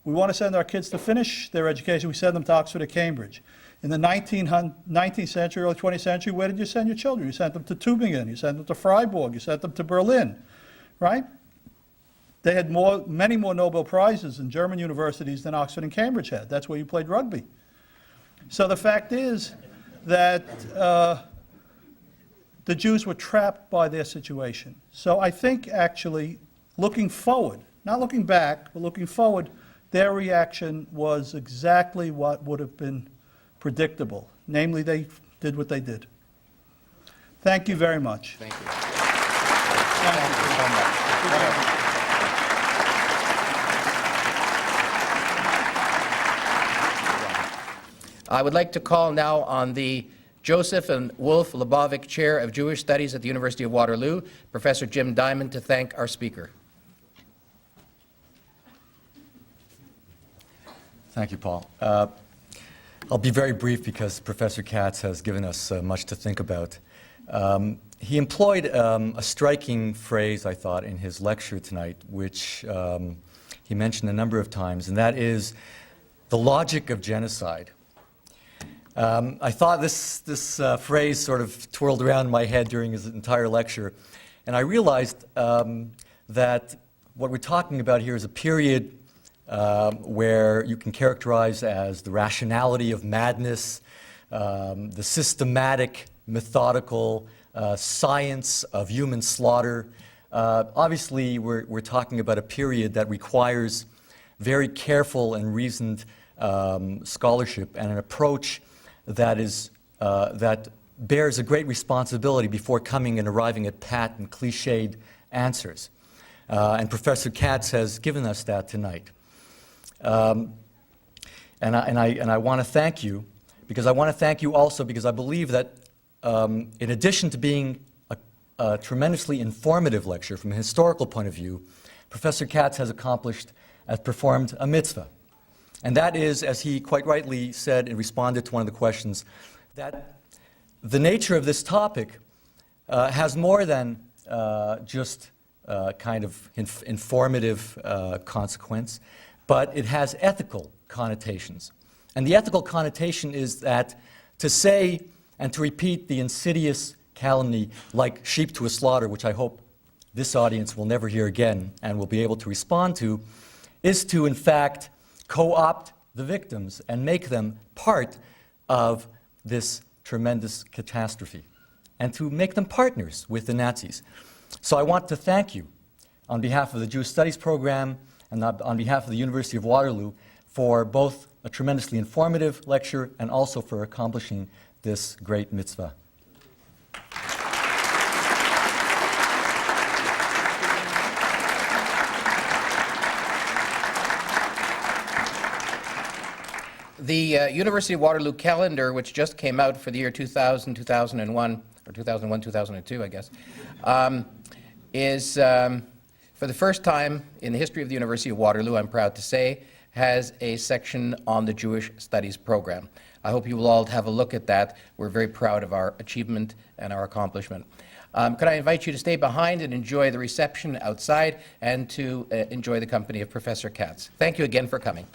we want to send our kids to finish their education. We send them to Oxford or Cambridge. In the 19th century, early 20th century, where did you send your children? You sent them to Tübingen, you sent them to Freiburg, you sent them to Berlin, right? They had many more Nobel Prizes in German universities than Oxford and Cambridge had. That's where you played rugby. So the fact is that the Jews were trapped by their situation. So I think actually looking forward, not looking back, but looking forward, their reaction was exactly what would have been predictable. Namely, they did what they did. Thank you very much.
Thank you.
Thank you so much.
I would like to call now on the Joseph and Wolf Lebovic Chair of Jewish Studies at the University of Waterloo, Professor Jim Diamond, to thank our speaker.
Thank you, Paul. I'll be very brief because Professor Katz has given us much to think about. He employed a striking phrase, I thought, in his lecture tonight, which he mentioned a number of times, and that is the logic of genocide. I thought this phrase sort of twirled around in my head during his entire lecture, and I realized that what we're talking about here is a period where you can characterize as the rationality of madness, the systematic, methodical science of human slaughter. Obviously, we're talking about a period that requires very careful and reasoned scholarship and an approach that bears a great responsibility before coming and arriving at pat and cliched answers. And Professor Katz has given us that tonight. And I want to thank you, because I want to thank you also because I believe that in addition to being a tremendously informative lecture from a historical point of view, Professor Katz has performed a mitzvah. And that is, as he quite rightly said and responded to one of the questions, that the nature of this topic has more than just kind of informative consequence, but it has ethical connotations. And the ethical connotation is that to say and to repeat the insidious calumny like sheep to a slaughter, which I hope this audience will never hear again and will be able to respond to, is to, in fact, co-opt the victims and make them part of this tremendous catastrophe and to make them partners with the Nazis. So I want to thank you on behalf of the Jewish Studies program and on behalf of the University of Waterloo for both a tremendously informative lecture and also for accomplishing this great mitzvah.
The University of Waterloo calendar, which just came out for the year 2000, 2001, or 2001, 2002, I guess, is, for the first time in the history of the University of Waterloo, I'm proud to say, has a section on the Jewish Studies program. I hope you will all have a look at that. We're very proud of our achievement and our accomplishment. Could I invite you to stay behind and enjoy the reception outside and to enjoy the company of Professor Katz. Thank you again for coming.